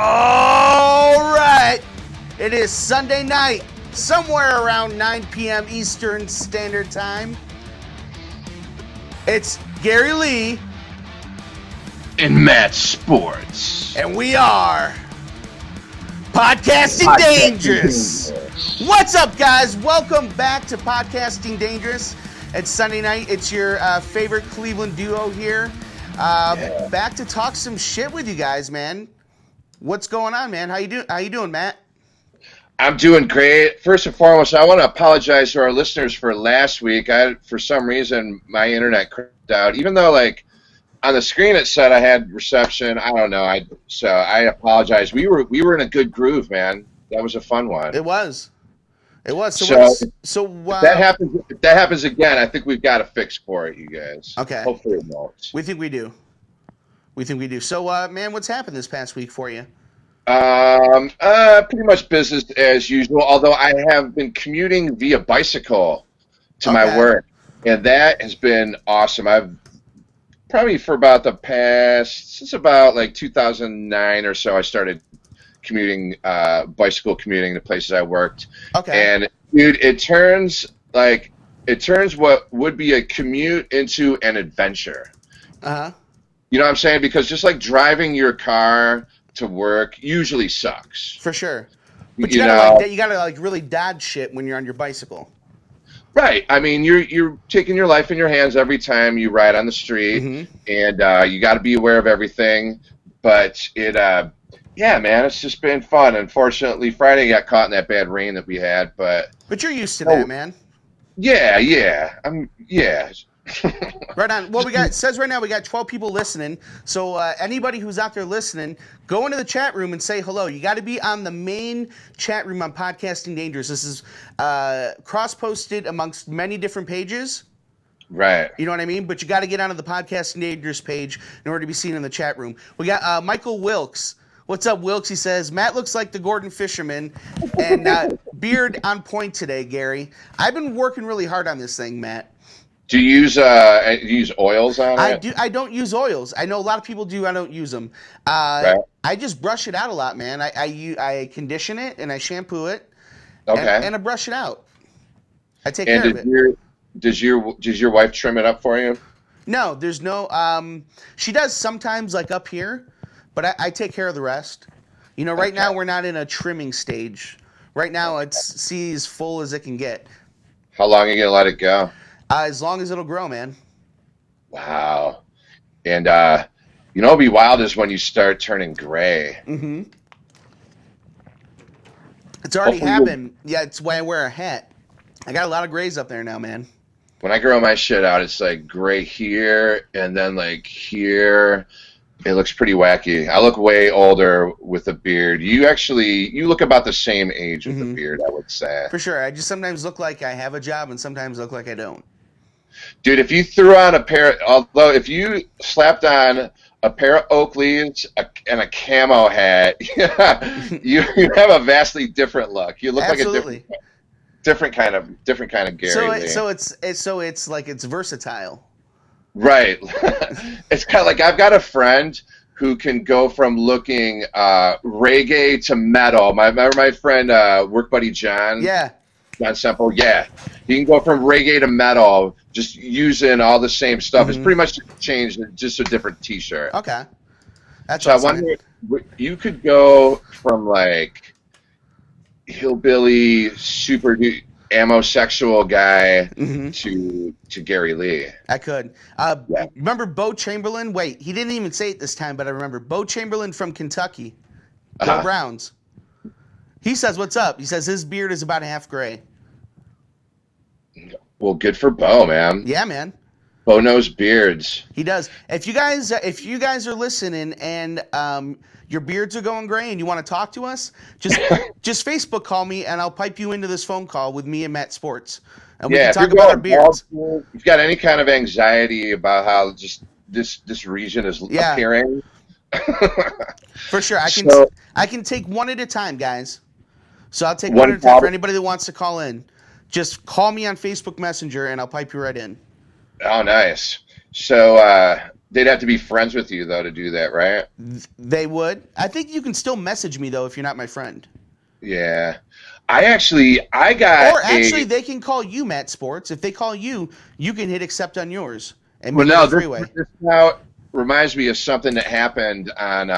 All right. It is Sunday night, somewhere around 9 p.m. Eastern Standard Time. It's Gary Lee. And Matt Sports. And we are Podcasting Dangerous. What's up, guys? Welcome back to Podcasting Dangerous. It's Sunday night. It's your favorite Cleveland duo here. Back to talk some shit with you guys, man. What's going on, man? How you doing, Matt? I'm doing great. First and foremost, I want to apologize to our listeners for last week. For some reason, my internet cracked out. Even though, on the screen it said I had reception. I don't know. I apologize. We were in a good groove, man. That was a fun one. It was. If that happens again, I think we've got a fix for it, you guys. Okay. Hopefully it won't. We think we do. So, man, what's happened this past week for you? Pretty much business as usual. Although I have been commuting via bicycle to my work, and that has been awesome. I've probably for about since about 2009 or so, I started bicycle commuting to places I worked. Okay. And dude, it turns what would be a commute into an adventure. Uh-huh. You know what I'm saying? Because just driving your car to work usually sucks. For sure. But you gotta really dodge shit when you're on your bicycle. Right. I mean, you're taking your life in your hands every time you ride on the street, and you got to be aware of everything. But yeah, man, it's just been fun. Unfortunately, Friday got caught in that bad rain that we had, but you're used to that, man. Yeah. Right on. Well, it says right now we got 12 people listening. So anybody who's out there listening, go into the chat room and say hello. You got to be on the main chat room on Podcasting Dangerous. This is cross-posted amongst many different pages. Right. You know what I mean? But you got to get onto the Podcasting Dangerous page in order to be seen in the chat room. We got Michael Wilkes. What's up, Wilkes? He says, Matt looks like the Gordon Fisherman, and beard on point today, Gary. I've been working really hard on this thing, Matt. Do you use oils on it? I don't use oils. I know a lot of people do. I don't use them. Right. I just brush it out a lot, man. I condition it and I shampoo it. Okay. And I brush it out. I take care of it. Does your wife trim it up for you? No, there's no. She does sometimes, up here, but I take care of the rest. You know, right now we're not in a trimming stage. Right now it's as full as it can get. How long are you gonna let it go? As long as it'll grow, man. Wow. And what'll be wild is when you start turning gray. Mm-hmm. It's already happened. Yeah, it's why I wear a hat. I got a lot of grays up there now, man. When I grow my shit out, it's gray here, and then here. It looks pretty wacky. I look way older with a beard. You look about the same age with a beard, I would say. For sure. I just sometimes look like I have a job and sometimes look like I don't. Dude, if you threw on if you slapped on a pair of Oakleys and a camo hat, you have a vastly different look. You look Absolutely. like a different kind of Gary Lee. So it's versatile. Right. It's kind of I've got a friend who can go from looking reggae to metal. My friend, work buddy John. Yeah. John Semple. Yeah. He can go from reggae to metal just using all the same stuff. It's pretty much changed, just a different T-shirt. Okay. That's so awesome. I wonder, you could go from hillbilly super amosexual guy to Gary Lee. I could. Remember Bo Chamberlain? Wait, he didn't even say it this time, but I remember. Bo Chamberlain from Kentucky. Go Browns. He says, what's up? He says his beard is about half gray. Well, good for Bo, man. Yeah, man. Bo knows beards. He does. If you guys are listening and your beards are going gray and you want to talk to us, just Facebook call me and I'll pipe you into this phone call with me and Matt Sports. And we can talk about our beards. If you've got any kind of anxiety about how just this region is appearing. For sure. I can take one at a time, guys. So I'll take one at a time for anybody that wants to call in. Just call me on Facebook Messenger and I'll pipe you right in. Oh, nice. So They'd have to be friends with you though to do that, right? They would. I think you can still message me though if you're not my friend. Yeah. I got Or actually, a they can call you Matt Sports. If they call you, you can hit accept on yours and well meet me on no, the freeway. this now reminds me of something that happened on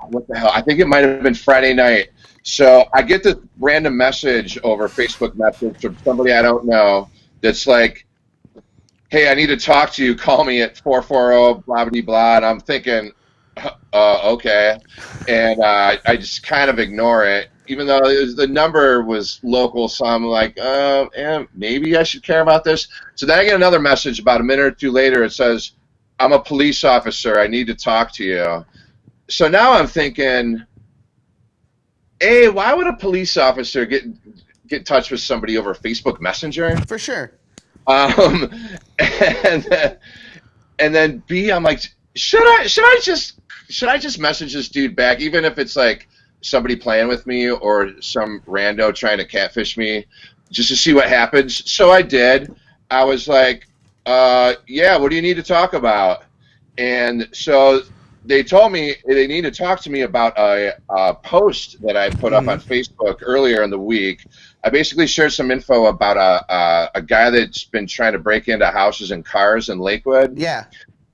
what the hell? I think it might have been Friday night. So I get this random message over Facebook message from somebody I don't know that's like, "Hey, I need to talk to you. Call me at 440 blah blah blah." And I'm thinking, okay, and I just kind of ignore it, even though the number was local. So I'm like, maybe I should care about this. So then I get another message about a minute or two later. It says, "I'm a police officer. I need to talk to you." So now I'm thinking, hey, why would a police officer get in touch with somebody over Facebook Messenger? For sure. Um, and and then B, I'm like, should I just message this dude back, even if it's like somebody playing with me or some rando trying to catfish me, just to see what happens? So I did. I was like, yeah, what do you need to talk about? And so they told me they need to talk to me about a post that I put up on Facebook earlier in the week. I basically shared some info about a guy that's been trying to break into houses and cars in Lakewood. Yeah.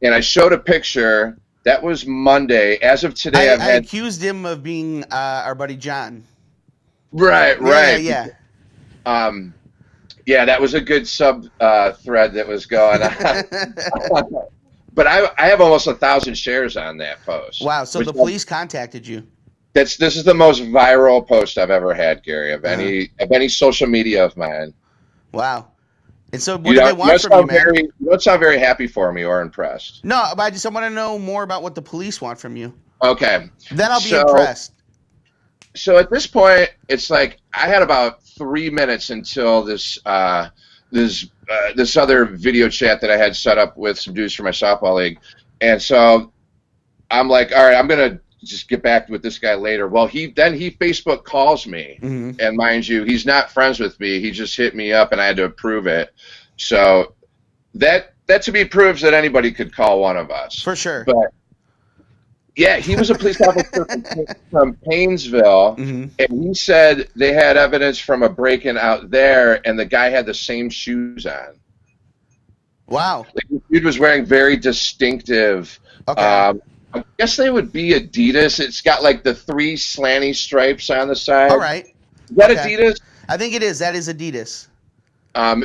And I showed a picture. That was Monday. As of today, I accused him of being our buddy John. Right. Yeah. Yeah, that was a good sub thread that was going on. But I have almost 1,000 shares on that post. Wow. So the police contacted you. This is the most viral post I've ever had, Gary, of any social media of mine. Wow. And so what do they want from you, man? You don't sound very happy for me or impressed. No, but I want to know more about what the police want from you. Okay. Then I'll be impressed. So at this point, it's like I had about 3 minutes until this other video chat that I had set up with some dudes from my softball league. And so I'm like, all right, I'm going to just get back with this guy later. Well, he Facebook calls me, and mind you, he's not friends with me. He just hit me up, and I had to approve it. So that to me proves that anybody could call one of us. For sure. But yeah, he was a police officer from Painesville, and he said they had evidence from a break-in out there, and the guy had the same shoes on. Wow. Like, the dude was wearing very distinctive. Okay. I guess they would be Adidas. It's got like the 3 slanty stripes on the side. All right. Is that Adidas? I think it is. That is Adidas.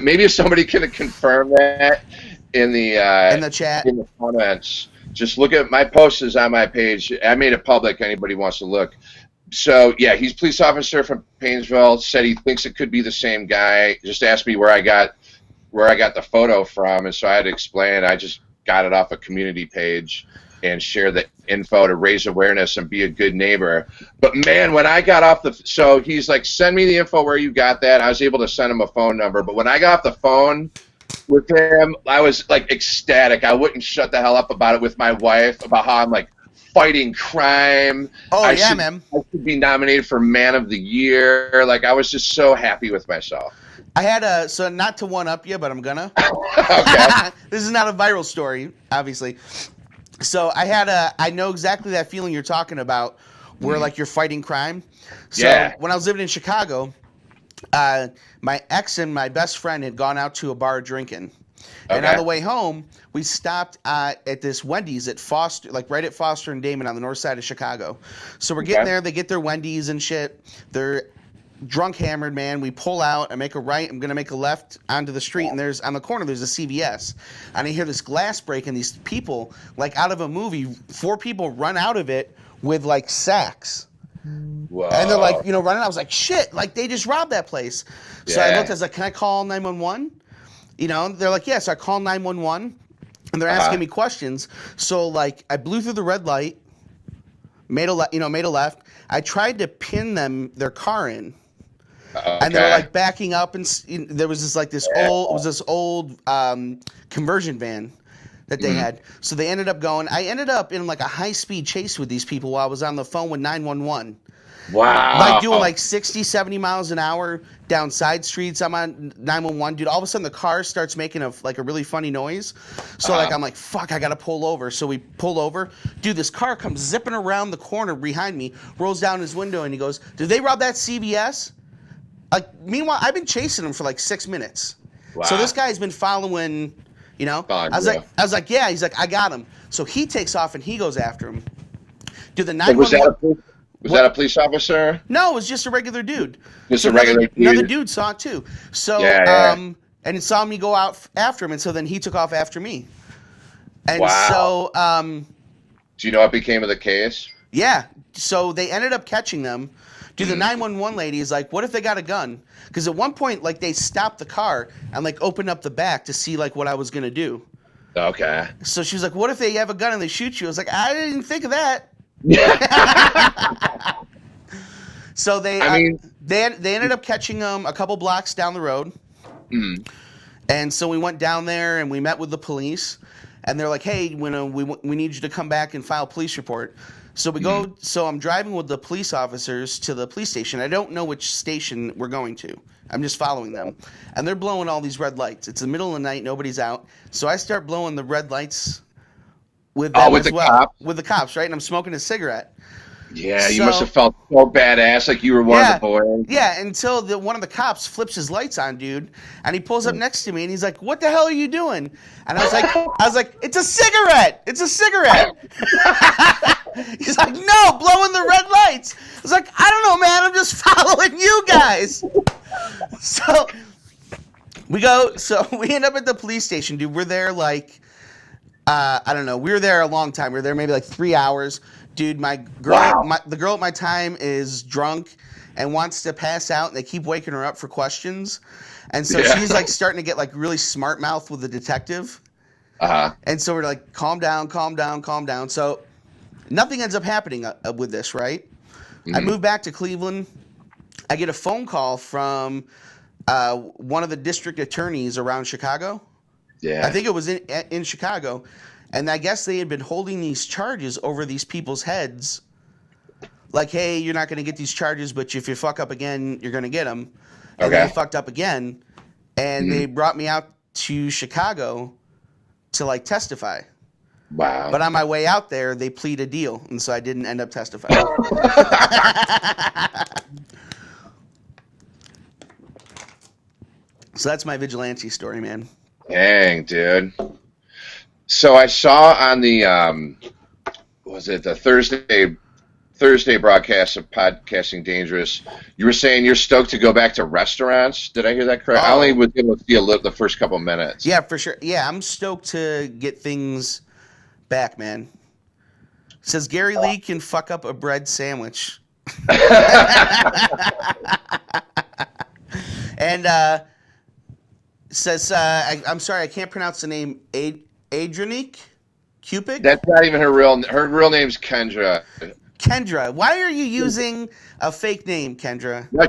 Maybe if somebody could confirm that in the chat, in the comments. Just look at my post is on my page. I made it public. Anybody wants to look. So yeah, he's a police officer from Painesville. Said he thinks it could be the same guy. Just asked me where I got the photo from, and so I had to explain. I just got it off a community page and share the info to raise awareness and be a good neighbor. But man, when I got off so he's like, send me the info where you got that. I was able to send him a phone number. But when I got off the phone with him, I was like ecstatic. I wouldn't shut the hell up about it with my wife, about how I'm like fighting crime. Oh, yeah, man. I should be nominated for Man of the Year. Like, I was just so happy with myself. I had so not to one up you, but I'm gonna. Okay. This is not a viral story, obviously. So I know exactly that feeling you're talking about, where like you're fighting crime. So when I was living in Chicago, my ex and my best friend had gone out to a bar drinking. And on the way home, we stopped at this Wendy's at Foster, like right at Foster and Damon on the north side of Chicago. So we're getting there. They get their Wendy's and shit. They're drunk, hammered, man. We pull out. I make a right. I'm going to make a left onto the street. And on the corner, there's a CVS. And I hear this glass break, and these people, like out of a movie, 4 people run out of it with like sacks. Whoa. And they're like, running. I was like, shit, like they just robbed that place. So I looked, I was like, can I call 911? They're like, yeah. So I call 911, and they're asking me questions. So like, I blew through the red light, made a left. I tried to pin their car in. And they were like backing up, and there was this old conversion van that they had. So they ended up going. I ended up in like a high speed chase with these people while I was on the phone with 911. Like doing Wow. like 60, 70 miles an hour down side streets. I'm on 911, dude. All of a sudden the car starts making a really funny noise. So like I'm like, fuck, I gotta pull over. So we pull over. Dude, this car comes zipping around the corner behind me, rolls down his window, and he goes, "Did they rob that CVS?" Like, meanwhile, I've been chasing him for like 6 minutes. Wow. So this guy's been following, you know. Fine, I was yeah. like, yeah. He's like, I got him. So he takes off and he goes after him. Dude, the So was 911. that a police officer? No, it was just a regular dude. Just So a regular dude? Another dude saw it too. So, Yeah. and it saw me go out after him, and so then he took off after me. And Wow. so, Do you know what became of the case? yeah. So they ended up catching them. Dude, the 911 lady is like, what if they got a gun? Because at one point, like, they stopped the car and, like, opened up the back to see, like, what I was going to do. Okay. So she was like, what if they have a gun and they shoot you? I was like, I didn't think of that. So they ended up catching them a couple blocks down the road. And so we went down there and we met with the police. And they're like, hey, we need you to come back and file a police report. So we go. So I'm driving with the police officers to the police station. I don't know which station we're going to. I'm just following them. And they're blowing all these red lights. It's the middle of the night. Nobody's out. So I start blowing the red lights with them with as the well. cops? With the cops, right? And I'm smoking a cigarette. Yeah, you must have felt so badass, like you were one of the boys. Yeah, until one of the cops flips his lights on, dude, and he pulls up next to me and he's like, "What the hell are you doing?" And I was like, "It's a cigarette. It's a cigarette." He's like, "No, blowing the red lights." I was like, "I don't know, man. I'm just following you guys." So we end up at the police station, dude. We're there like, I don't know. We were there a long time. We were there maybe like 3 hours. Dude, the girl at my time is drunk and wants to pass out, and they keep waking her up for questions. And so she's like starting to get like really smart mouth with the detective. And so we're like, calm down, calm down, calm down. So nothing ends up happening with this, right? I move back to Cleveland. I get a phone call from one of the district attorneys around Chicago. Yeah. I think it was in Chicago. And I guess they had been holding these charges over these people's heads. Like, hey, you're not going to get these charges, but if you fuck up again, you're going to get them. And then they fucked up again. And they brought me out to Chicago to, like, testify. Wow. But on my way out there, they plead a deal. And so I didn't end up testifying. So that's my vigilante story, man. Dang, dude. So I saw on the the Thursday broadcast of Podcasting Dangerous, you were saying you're stoked to go back to restaurants. Did I hear that correct? I only was able to see the first couple minutes. Yeah, for sure. Yeah, I'm stoked to get things back, man. Says Gary Lee can fuck up a bread sandwich. And says, I'm sorry, I can't pronounce the name. Adrenique Cupid? That's not even her real name's Kendra. Kendra. Why are you using a fake name, Kendra? No,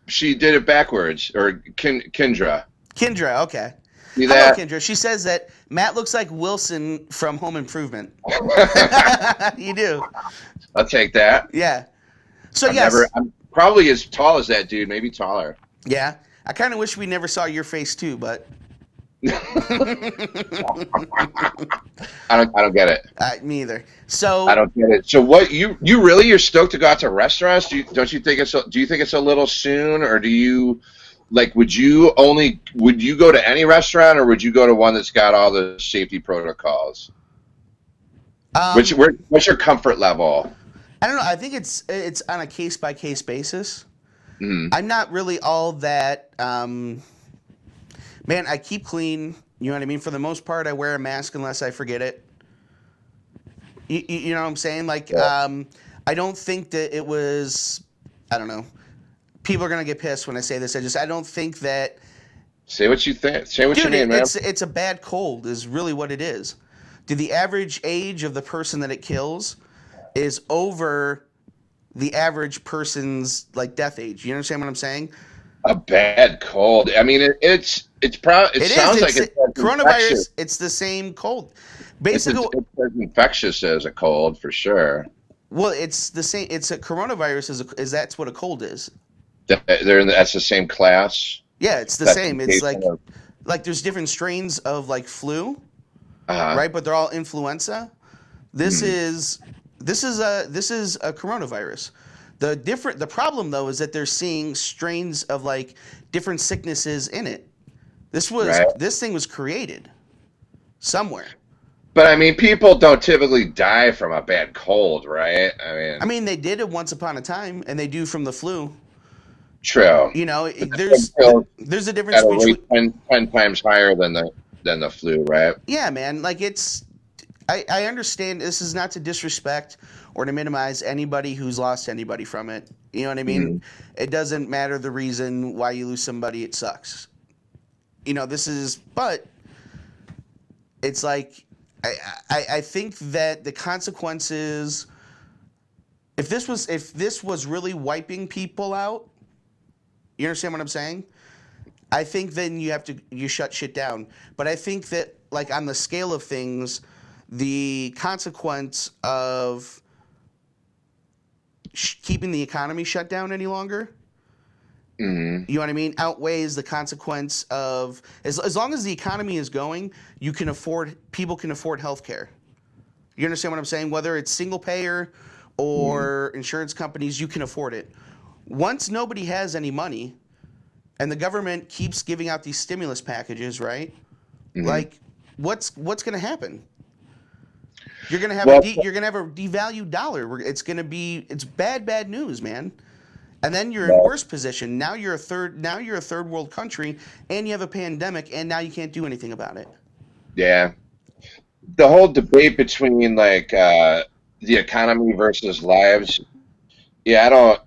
she did it backwards. Or Kendra. Kendra, okay. See Hello, that? Kendra. She says that Matt looks like Wilson from Home Improvement. You do. I'll take that. Yeah. So I'm probably as tall as that dude, maybe taller. Yeah. I kind of wish we never saw your face too, but I don't get it. me either. So I don't get it. So what you're stoked to go out to restaurants? Do you think it's a little soon, or do you like would you go to any restaurant, or would you go to one that's got all the safety protocols? What's your comfort level? I don't know. I think it's on a case by case basis. Mm. I'm not really all that. Man, I keep clean. You know what I mean? For the most part, I wear a mask unless I forget it. You know what I'm saying? Like, I don't think that it was. I don't know. People are gonna get pissed when I say this. I don't think that. Say what you think. Say what you mean, man. It's a bad cold. Is really what it is. The average age of the person that it kills is over the average person's like death age. You understand what I'm saying? A bad cold. I mean, it sounds like it's coronavirus. Infectious. It's the same cold. Basically, it's as infectious as a cold for sure. Well, it's the same. It's a coronavirus is that's what a cold is. That's the same class. Yeah, it's the same. It's Classification of. like there's different strains of like flu, Uh, right? But they're all influenza. This mm, is this is a coronavirus. The problem though is that they're seeing strains of like different sicknesses in it. right. This thing was created somewhere. But I mean, people don't typically die from a bad cold, right? I I mean, mean, they did it once upon a time, and they do from the flu. true. You know, But this one kills there's a difference at a between. rate 10 times higher than the flu, right? Yeah, man. Like it's. I understand this is not to disrespect or to minimize anybody who's lost anybody from it. You know what I mean? Mm, It doesn't matter the reason why you lose somebody. It sucks. You know, but it's like I think that the consequences. If this was really wiping people out, you understand what I'm saying? I think then you shut shit down. But I think that like on the scale of things, the consequence of keeping the economy shut down any longer, mm, you know what I mean, outweighs the consequence of as long as the economy is going, people can afford health care. You understand what I'm saying? Whether it's single payer mm, or insurance companies, you can afford it. Once nobody has any money and the government keeps giving out these stimulus packages, right? mm. Like what's going to happen? You're going to have Well, you're going to have a devalued dollar. It's bad news, man. And then you're in well, worse position. Now you're a third world country and you have a pandemic and now you can't do anything about it. yeah. The whole debate between like the economy versus lives, yeah, I don't.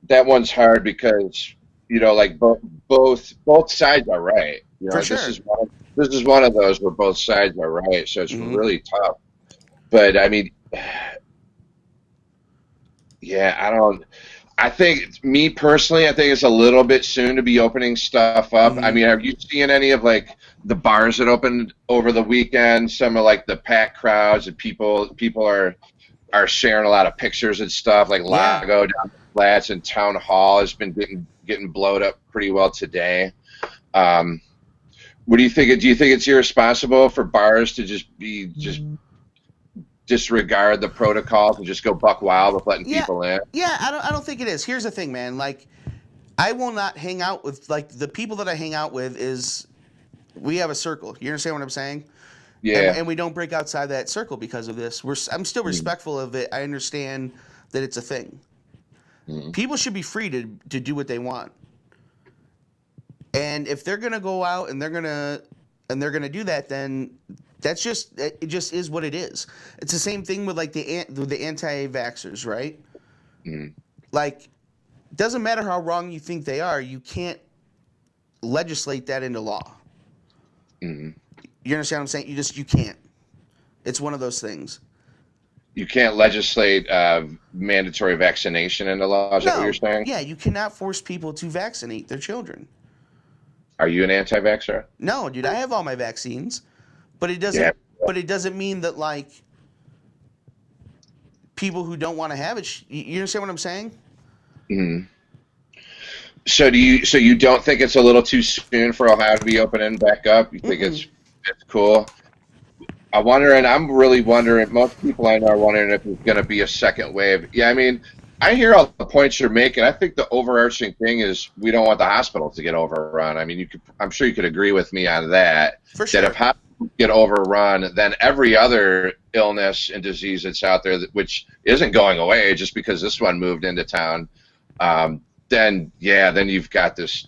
That one's hard because like both sides are right. For sure. This is one of those where both sides are right, so it's Mhm. really tough. But I mean, yeah, I don't. I think me personally, I think it's a little bit soon to be opening stuff up. I Mhm. mean, have you seen any of like the bars that opened over the weekend? Some of like the packed crowds and people are sharing a lot of pictures and stuff. Like Yeah. Lago down the flats and Town Hall has been getting blowed up pretty well today. Um, what do you think? Do you think it's irresponsible for bars to just disregard the protocols and just go buck wild with letting Yeah. people in? Yeah, I don't think it is. Here's the thing, man. Like I will not hang out with like the people that I hang out with is we have a circle. You understand what I'm saying? And Yeah. and we don't break outside that circle because of this. I'm still Mm, respectful of it. I understand that it's a thing. mm, People should be free to do what they want. And if they're gonna go out and they're gonna do that, then it just is what it is. It's the same thing with like the anti-vaxxers, right? mm, Like, doesn't matter how wrong you think they are, you can't legislate that into law. mm. You understand what I'm saying? You can't. It's one of those things. You can't legislate mandatory vaccination into law. Is that what you're No, saying? yeah, you cannot force people to vaccinate their children. Are you an anti-vaxxer? No, dude, I have all my vaccines, but it Yeah. doesn't. But it doesn't mean that like people who don't want to have it. You understand what I'm saying? Mm. So you don't think it's a little too soon for Ohio to be opening back up? You think Mm-mm. it's cool? I'm really wondering, most people I know are wondering if there's going to be a second wave. Yeah, I mean, I hear all the points you're making. I think the overarching thing is we don't want the hospitals to get overrun. I mean, I'm sure you could agree with me on that, For that if sure. hospitals get overrun, then every other illness and disease that's out there, which isn't going away just because this one moved into town, then, yeah, then you've got this,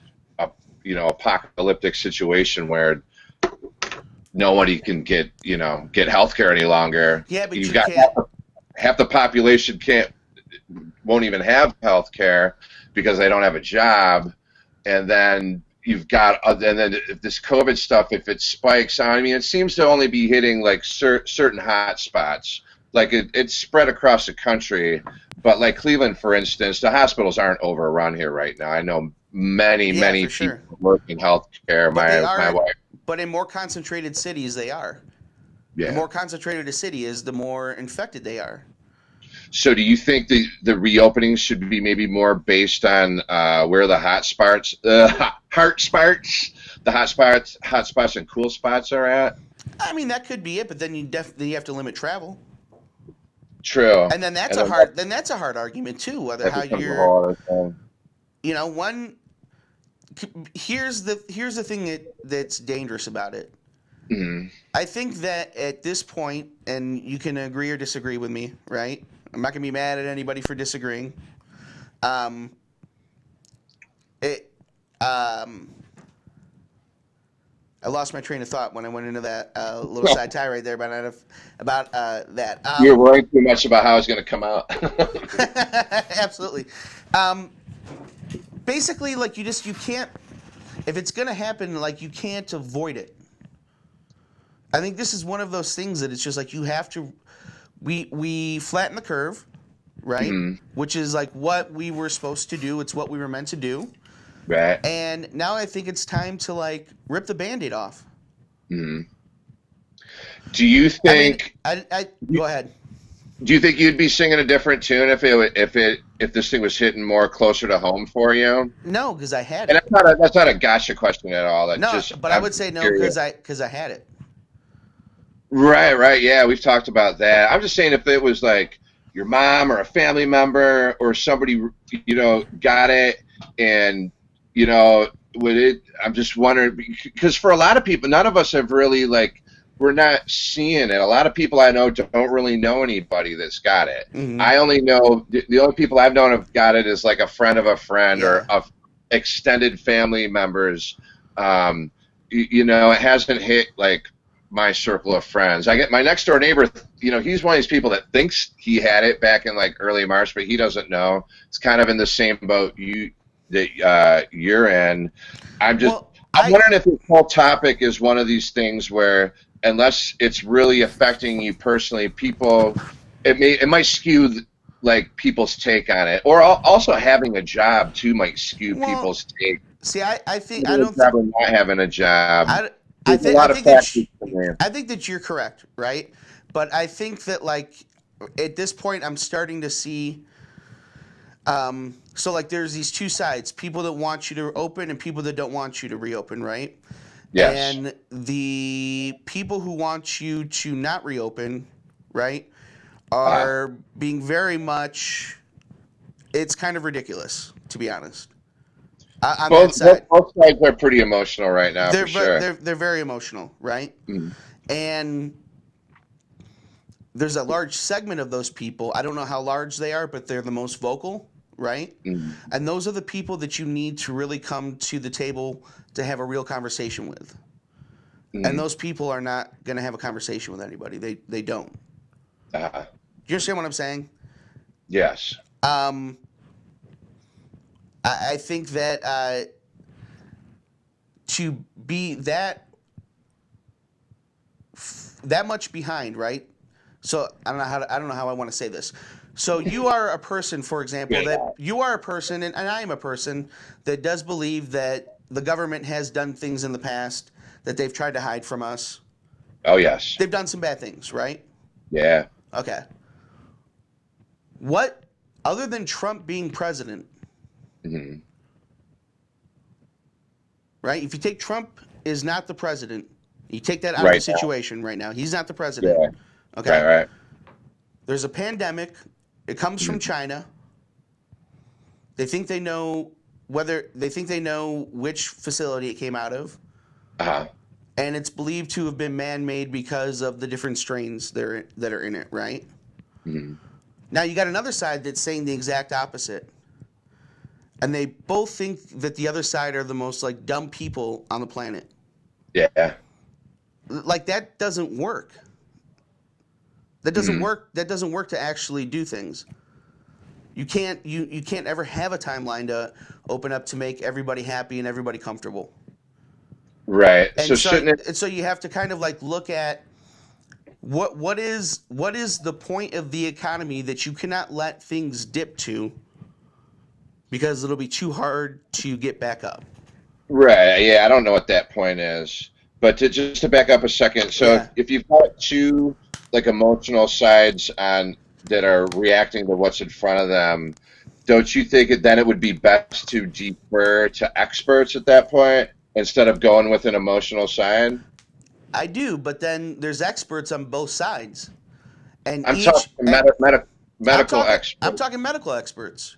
apocalyptic situation where nobody can get health care any longer. Yeah, but You've you got can't. half the population won't even have health care because they don't have a job, and then you've got and then if this COVID stuff, if it spikes, I mean, it seems to only be hitting like certain hot spots. Like it's spread across the country, but like Cleveland, for instance, the hospitals aren't overrun here right now. I know many, Yeah, many for people sure. work in healthcare. But they My are. wife, But in more concentrated cities, they are. The yeah. more concentrated a city is, the more infected they are. So do you think the reopenings should be maybe more based on where the hot spots, hot spots and cool spots are at? I mean, that could be it, but then you definitely have to limit travel. True. And then that's And a then hard argument too, whether that how becomes a you're, whole other thing. one here's the thing that's dangerous about it. Mm-hmm. I think that at this point, and you can agree or disagree with me, right? I'm not gonna be mad at anybody for disagreeing. It I lost my train of thought when I went into that little side tie right there about that. You're worrying too much about how it's going to come out. Absolutely. Basically, like you can't, if it's going to happen, like you can't avoid it. I think this is one of those things that it's just like you have to, we flatten the curve, right? Mm-hmm. Which is like what we were supposed to do. It's what we were meant to do. Right. And now I think it's time to like rip the Band-Aid off. Mm-hmm. Do you think? I go ahead. Do you think you'd be singing a different tune if this thing was hitting more closer to home for you? No, because I had And it. that's not a gotcha question at all. But I would say no because I had it. Right. Yeah, we've talked about that. I'm just saying if it was like your mom or a family member or somebody, got it and. Would it? I'm just wondering because for a lot of people, none of us have really we're not seeing it. A lot of people I know don't really know anybody that's got it. Mm-hmm. I only know the only people I've known have got it is like a friend of a friend or of extended family members. It hasn't hit like my circle of friends. I get my next door neighbor. He's one of these people that thinks he had it back in like early March, but he doesn't know. It's kind of in the same boat that you're in. I'm wondering if this whole topic is one of these things where unless it's really affecting you personally, it might skew like people's take on it, or also having a job too might skew people's take. See, I think probably not having a job. I think that you're correct, right? But I think that like at this point, I'm starting to see. So like there's these two sides, people that want you to open and people that don't want you to reopen, right? Yes. And the people who want you to not reopen, right, are being very much, it's kind of ridiculous, to be honest. On both that side. Both sides are pretty emotional right now, for sure. They're very emotional, right? Mm. And there's a large segment of those people, I don't know how large they are, but they're the most vocal, right? Mm. And those are the people that you need to really come to the table to have a real conversation with. Mm. And those people are not going to have a conversation with anybody. They don't. Do you understand what I'm saying? Yes. I think that to be that much behind, right? So I don't know how I want to say this. So you are a person, for example, that you are a person, and I am a person that does believe that the government has done things in the past that they've tried to hide from us. Oh, yes. They've done some bad things, right? Yeah. Okay. What, other than Trump being president, mm-hmm. right? If you take Trump is not the president, you take that out of the situation right now. He's not the president. Yeah. Okay. Right. There's a pandemic. It comes from China. They think they know which facility it came out of. Uh-huh. And it's believed to have been man-made because of the different strains that are in it, right? Mm-hmm. Now you got another side that's saying the exact opposite. And they both think that the other side are the most like dumb people on the planet. Yeah. Like that doesn't work. That doesn't work. That doesn't work to actually do things. You can't ever have a timeline to open up to make everybody happy and everybody comfortable. Right. And so you have to kind of like look at what is the point of the economy that you cannot let things dip to because it'll be too hard to get back up. Right. Yeah, I don't know what that point is. But to back up a second, so if you've got two like emotional sides on that are reacting to what's in front of them, don't you think then it would be best to defer to experts at that point instead of going with an emotional side? I do, but then there's experts on both sides, and I'm talking medical I'm experts. talking medical experts.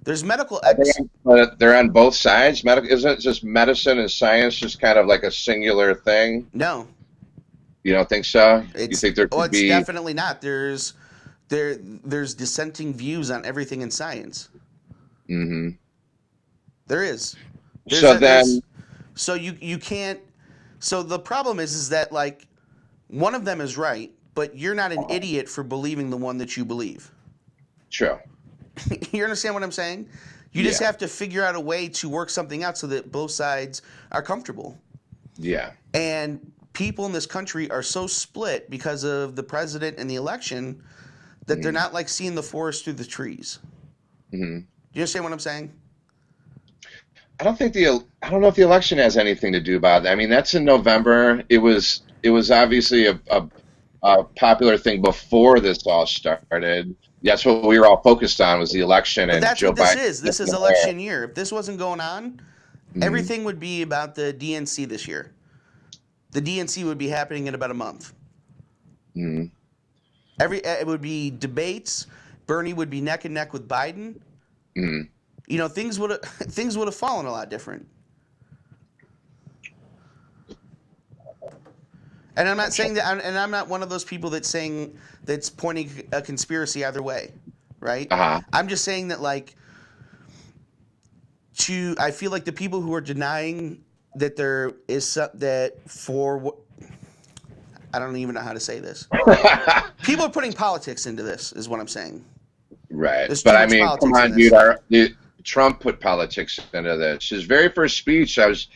There's medical Are they ex. they're on both sides? Isn't it just medicine and science just kind of like a singular thing? No, You don't think so? You it's think there oh, could it's be? definitely not. There's dissenting views on everything in science. Hmm. There is. So There's then, so you can't. So the problem is that like one of them is right, but you're not an idiot for believing the one that you believe. true. You understand what I'm saying? You just Yeah. have to figure out a way to work something out so that both sides are comfortable. Yeah. And people in this country are so split because of the president and the election that they're not like seeing the forest through the trees. Hmm. Do you understand what I'm saying? I don't know if the election has anything to do about that. I mean, that's in November. It was obviously a popular thing before this all started. That's what we were all focused on was the election But and that's Joe what this Biden. is. This is election year. If this wasn't going on, everything would be about the DNC this year. The DNC would be happening in about a month. Mm-hmm. It would be debates. Bernie would be neck and neck with Biden. Mm-hmm. You know, things would have fallen a lot different. And I'm not saying that, and I'm not one of those people that's pointing a conspiracy either way, right? Uh-huh. I'm just saying that I feel like the people who are denying that there is that for I don't even know how to say this. People are putting politics into this, is what I'm saying. Right. There's But too I much mean, politics come in on, this. dude. Trump put politics into this. His very first speech, I was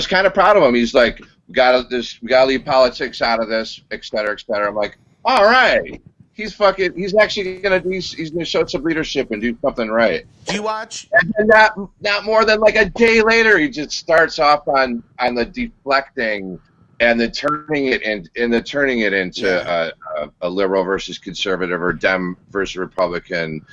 kind of proud of him. He's like, we gotta leave politics out of this, et cetera, et cetera. I'm like, all right. He's actually he's gonna show some leadership and do something right. Do you watch? And not more than like a day later, he just starts off on the deflecting and the turning it into Yeah. a liberal versus conservative or Dem versus Republican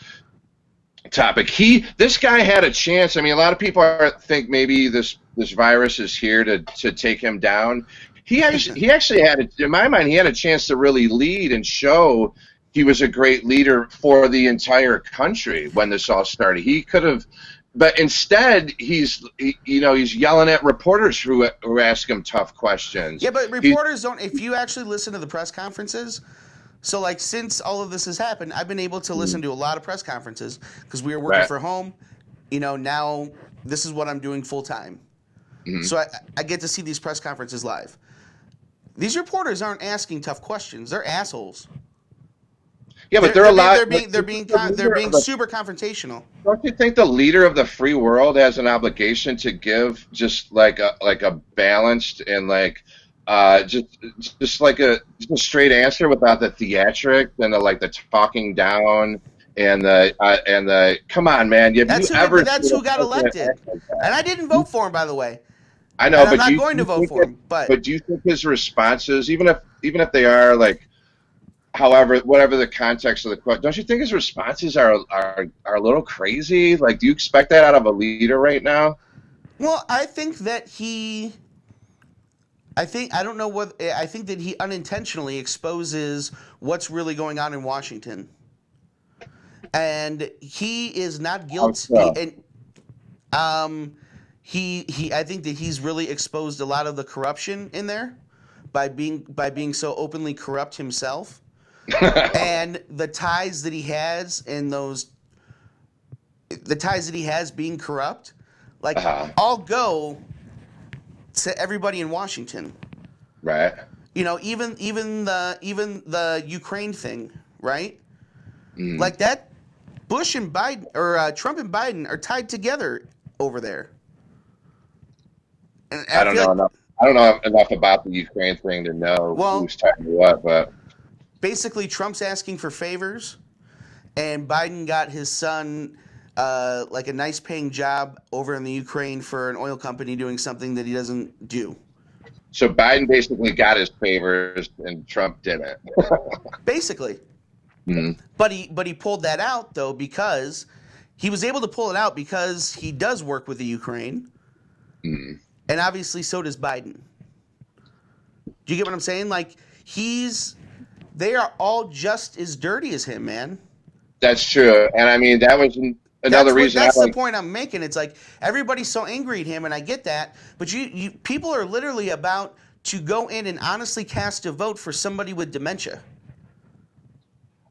topic. This guy had a chance. I mean, a lot of people think maybe this virus is here to take him down. He actually had, in my mind, he had a chance to really lead and show he was a great leader for the entire country when this all started. He could have, but instead he's yelling at reporters who ask him tough questions. Yeah, but reporters don't. If you actually listen to the press conferences, so like since all of this has happened, I've been able to listen to a lot of press conferences because we were working Right. from home. You know, now this is what I'm doing full time. So I get to see these press conferences live. These reporters aren't asking tough questions. They're assholes. Yeah, but they're allowed. They're being super confrontational. Don't you think the leader of the free world has an obligation to give just like a balanced and just like a straight answer without the theatric and the talking down and the come on, man, That's who got elected, and I didn't vote for him, by the way. I know, And I'm but not going to vote for him. But do you think his responses, even if they are like, however, whatever the context of the question, don't you think his responses are a little crazy? Like, do you expect that out of a leader right now? well, I think that I don't know what I think that he unintentionally exposes what's really going on in Washington, and he is not guilty. so? And he I think that he's really exposed a lot of the corruption in there by being so openly corrupt himself, and the ties that he has being corrupt, like all go to everybody in Washington. Right. You know, even the Ukraine thing, right? Like that, Bush and Biden or Trump and Biden are tied together over there. And I don't know enough. I don't know enough about the Ukraine thing to know who's talking what, but basically Trump's asking for favors, and Biden got his son like a nice paying job over in the Ukraine for an oil company doing something that he doesn't do. so Biden basically got his favors and Trump didn't. Basically. Mm. But he pulled that out though because he was able to pull it out because he does work with the Ukraine, Mm. and obviously so does Biden. Do you get what I'm saying? Like they are all just as dirty as him, man. That's true, and I mean that was another reason I That's the like. point I'm making. It's like everybody's so angry at him, and I get that. But you people are literally about to go in and honestly cast a vote for somebody with dementia.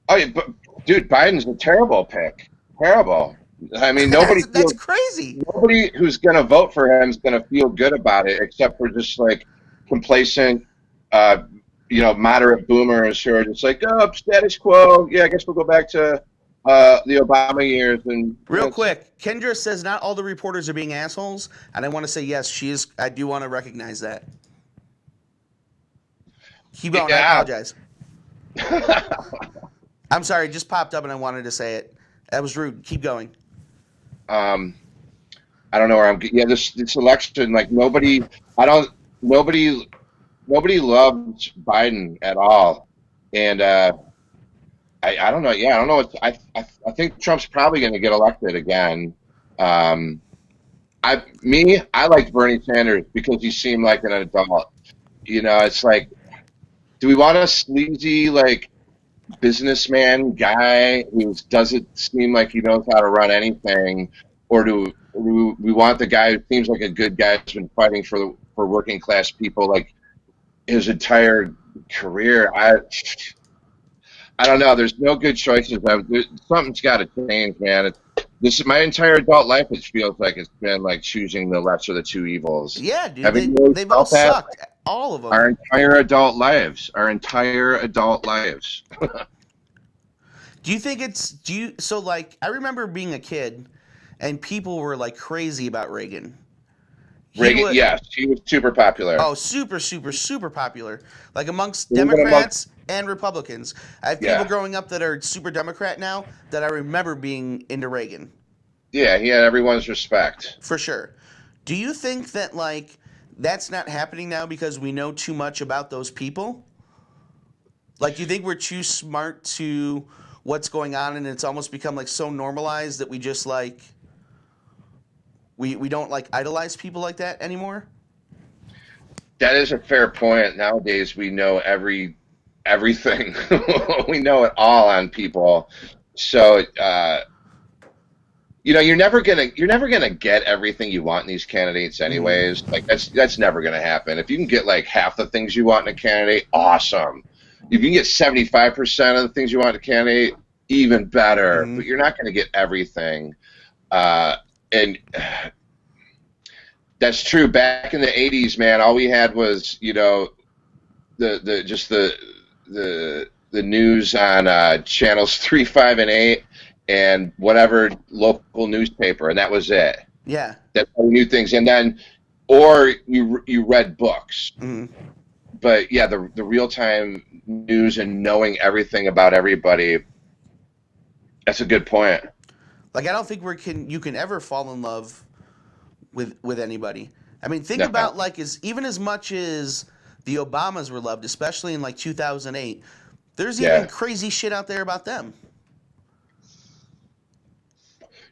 Oh, yeah, but dude, Biden's a terrible pick. Terrible. I mean, That's crazy. nobody who's going to vote for him is going to feel good about it, except for just like complacent, uh, moderate boomers who are just like, oh, status quo. Yeah, I guess we'll go back to the Obama years, and Real quick, Kendra says not all the reporters are being assholes, and I want to say yes, she is. I do want to recognize that. Keep going. I yeah. apologize. I'm sorry. It just popped up, and I wanted to say it. That was rude. Keep going. I don't know where I'm. Yeah, this election, like I don't. Nobody, nobody loves Biden at all, and I don't know. Yeah, I don't know. I think Trump's probably going to get elected again. Um, I liked Bernie Sanders because he seemed like an adult. It's like, do we want a sleazy like businessman guy who doesn't seem like he knows how to run anything, or do we want the guy who seems like a good guy who's been fighting for working class people like his entire career? I don't know. There's no good choices. Something's got to change, man. This is my entire adult life. It feels like it's been like choosing the lesser of the two evils. Yeah, dude. Have you always They've all felt that? sucked. All of them. Our entire adult lives. Our entire adult lives. Do you think so like I remember being a kid and people were like crazy about Reagan. Reagan, yes, he was super popular. Oh, super, super, super popular. Like amongst Even Democrats and Republicans. I have people Yeah, growing up that are super Democrat now that I remember being into Reagan. yeah, he had everyone's respect. For sure. Do you think that like that's not happening now because we know too much about those people? Like, do you think we're too smart to what's going on and it's almost become like so normalized that we just like we don't like idolize people like that anymore? That is a fair point. Nowadays, we know everything. We know it all on people. So, you're never gonna get everything you want in these candidates, anyways. Like that's never gonna happen. If you can get like half the things you want in a candidate, awesome. If you can get 75% of the things you want in a candidate, even better. But you're not gonna get everything. And that's true. Back in the '80s, man, all we had was the news on channels 3, 5, and 8, and whatever local newspaper, and that was it. Yeah. That's how we knew things, and then or you read books. But yeah, the real time news and knowing everything about everybody. That's a good point. Like I don't think you can ever fall in love with anybody. I mean, think No. about like even as much as the Obamas were loved, especially in like 2008. There's even Yeah. crazy shit out there about them.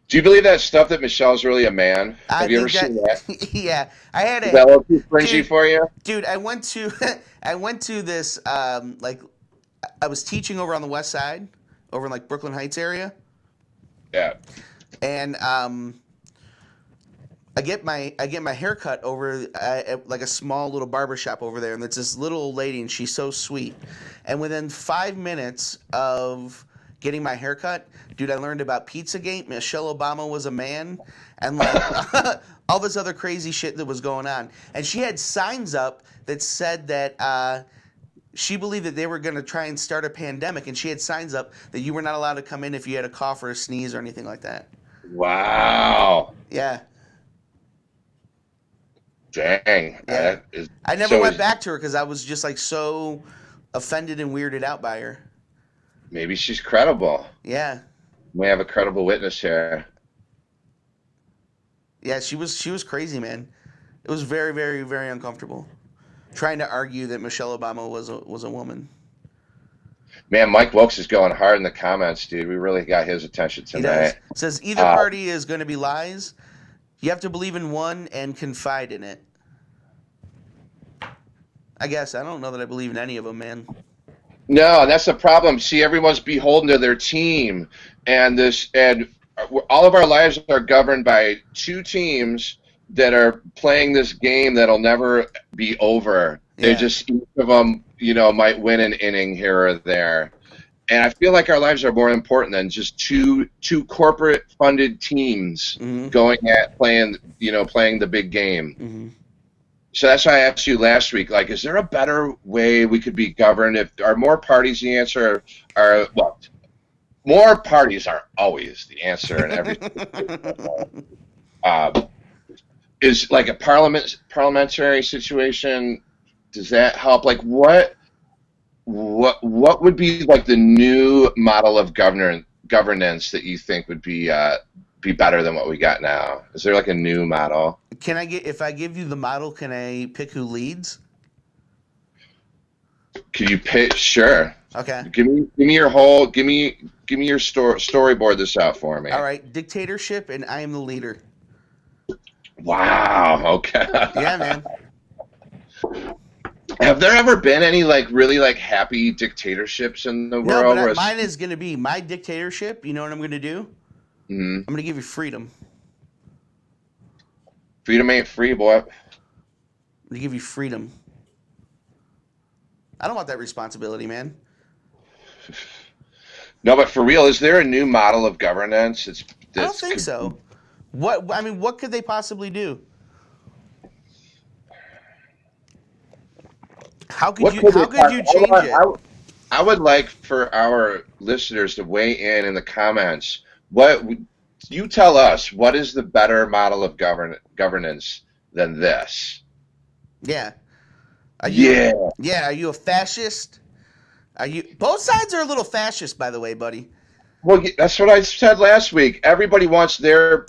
Do you believe that stuff that Michelle's really a man? Have you ever seen that? Yeah, I had Is that a little too fringy dude, for you? dude. I went to I went to this like I was teaching over on the West Side, over in like Brooklyn Heights area, Yeah. and I get my hair cut over at like a small little barber shop over there, and it's this little old lady, and she's so sweet. And within 5 minutes of getting my hair cut, dude, I learned about Pizzagate, Michelle Obama was a man, and like all this other crazy shit that was going on. And she had signs up that said that she believed that they were going to try and start a pandemic, and she had signs up that you were not allowed to come in if you had a cough or a sneeze or anything like that. Wow. Yeah. Dang. Yeah. I never went back to her because I was just like so offended and weirded out by her. Maybe she's credible. Yeah. We have a credible witness here. Yeah, she was crazy, man. It was very, very, very uncomfortable. Trying to argue that Michelle Obama was a woman. Man, Mike Wilkes is going hard in the comments, dude. We really got his attention He does. tonight. It says either party is going to be lies. You have to believe in one and confide in it. I guess. I don't know that I believe in any of them, man. No, that's the problem. See, everyone's beholden to their team, and all of our lives are governed by two teams that are playing this game that'll never be over. Yeah. They're just each of them, might win an inning here or there. And I feel like our lives are more important than just two corporate funded teams going at playing the big game. Mm-hmm. So that's why I asked you last week, like, is there a better way we could be governed? If are more parties the answer? Are what? More parties are always the answer in every. Is like a parliamentary situation? Does that help? Like, what would be like the new model of governance that you think would be better than what we got now? Is there like a new model? If I give you the model, can I pick who leads? Can you pick? Sure. Okay. Give me your whole. Give me your storyboard this out for me. All right. Dictatorship, and I am the leader. Wow. Okay. Yeah, man. Have there ever been any like really like happy dictatorships in the world? No, but mine is going to be my dictatorship. You know what I'm going to do? Mm-hmm. I'm going to give you freedom. Freedom ain't free, boy. I'm going to give you freedom. I don't want that responsibility, man. No, but for real, is there a new model of governance? I don't think so. What could they possibly do? How could you change it? I would like for our listeners to weigh in the comments. You tell us, what is the better model of governance than this? Yeah. Are you a fascist? Both sides are a little fascist, by the way, buddy. Well, that's what I said last week. Everybody wants their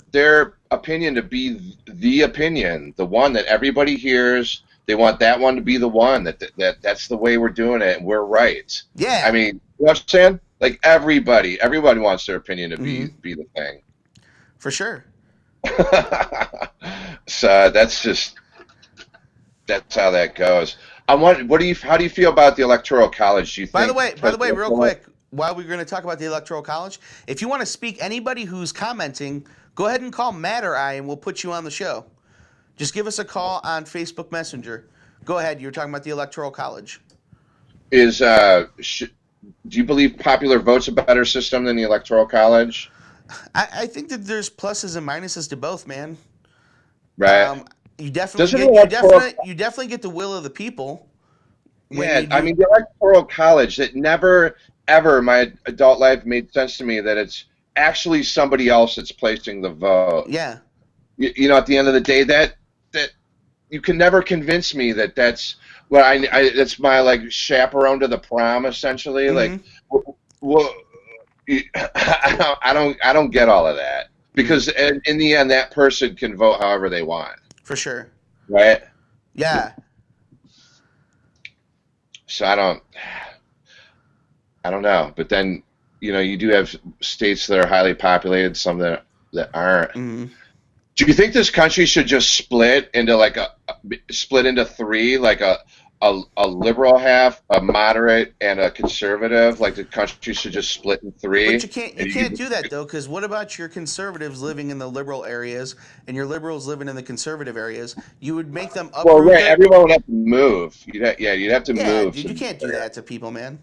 opinion to be the opinion, the one that everybody hears. They want that one to be the one that's the way we're doing it, and we're right. Yeah. I mean, you know what I'm saying? Like everybody wants their opinion to be the thing. For sure. So that's how that goes. How do you feel about the Electoral College? Do you think? By the way, real quick, while we're going to talk about the Electoral College, if you want to speak, anybody who's commenting, go ahead and call Matt or I, and we'll put you on the show. Just give us a call on Facebook Messenger. Go ahead. You were talking about the Electoral College. Do you believe popular vote's a better system than the Electoral College? I think that there's pluses and minuses to both, man. Right. You definitely get the will of the people. Yeah, I mean, the Electoral College, that never, ever in my adult life made sense to me that it's actually somebody else that's placing the vote. Yeah. At the end of the day, that you can never convince me that's that's my like chaperone to the prom, essentially. Mm-hmm. Like, well, I don't get all of that, because in the end, that person can vote however they want. For sure. Right? Yeah. So I don't know. But then, you do have states that are highly populated, some that aren't. Mm-hmm. Do you think this country should just split into three, like a liberal half, a moderate, and a conservative? Like the country should just split in three? But you can't do that, though, because what about your conservatives living in the liberal areas and your liberals living in the conservative areas? You would make them up. Well, right. Everyone would have to move. You'd have to move. Dude, you can't do that to people, man.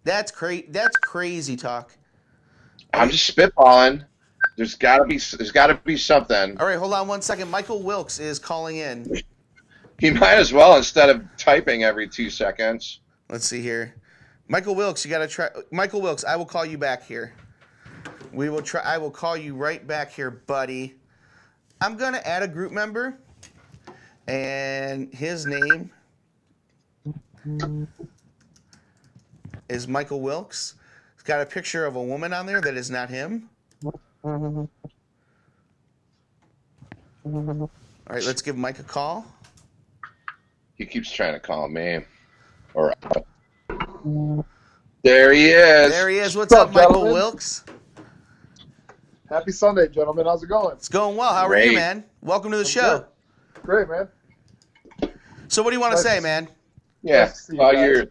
That's crazy talk. I'm just spitballing. There's gotta be something. All right, hold on one second. Michael Wilkes is calling in. He might as well, instead of typing every 2 seconds. Let's see here. Michael Wilkes, you got to try. Michael Wilkes, I will call you back here. I will call you right back here, buddy. I'm going to add a group member, and his name is Michael Wilkes. It's got a picture of a woman on there that is not him. All right, let's give Mike a call. He keeps trying to call me. Or There he is. There he is. What's What's up, up, Michael gentlemen? Wilkes? Happy Sunday, gentlemen. How's it going? It's going well. How are you, Great. man? Welcome to the I'm show. good. Great, man. So what do you want to Nice say, to- man? Yeah. Nice to see you Well, guys. you're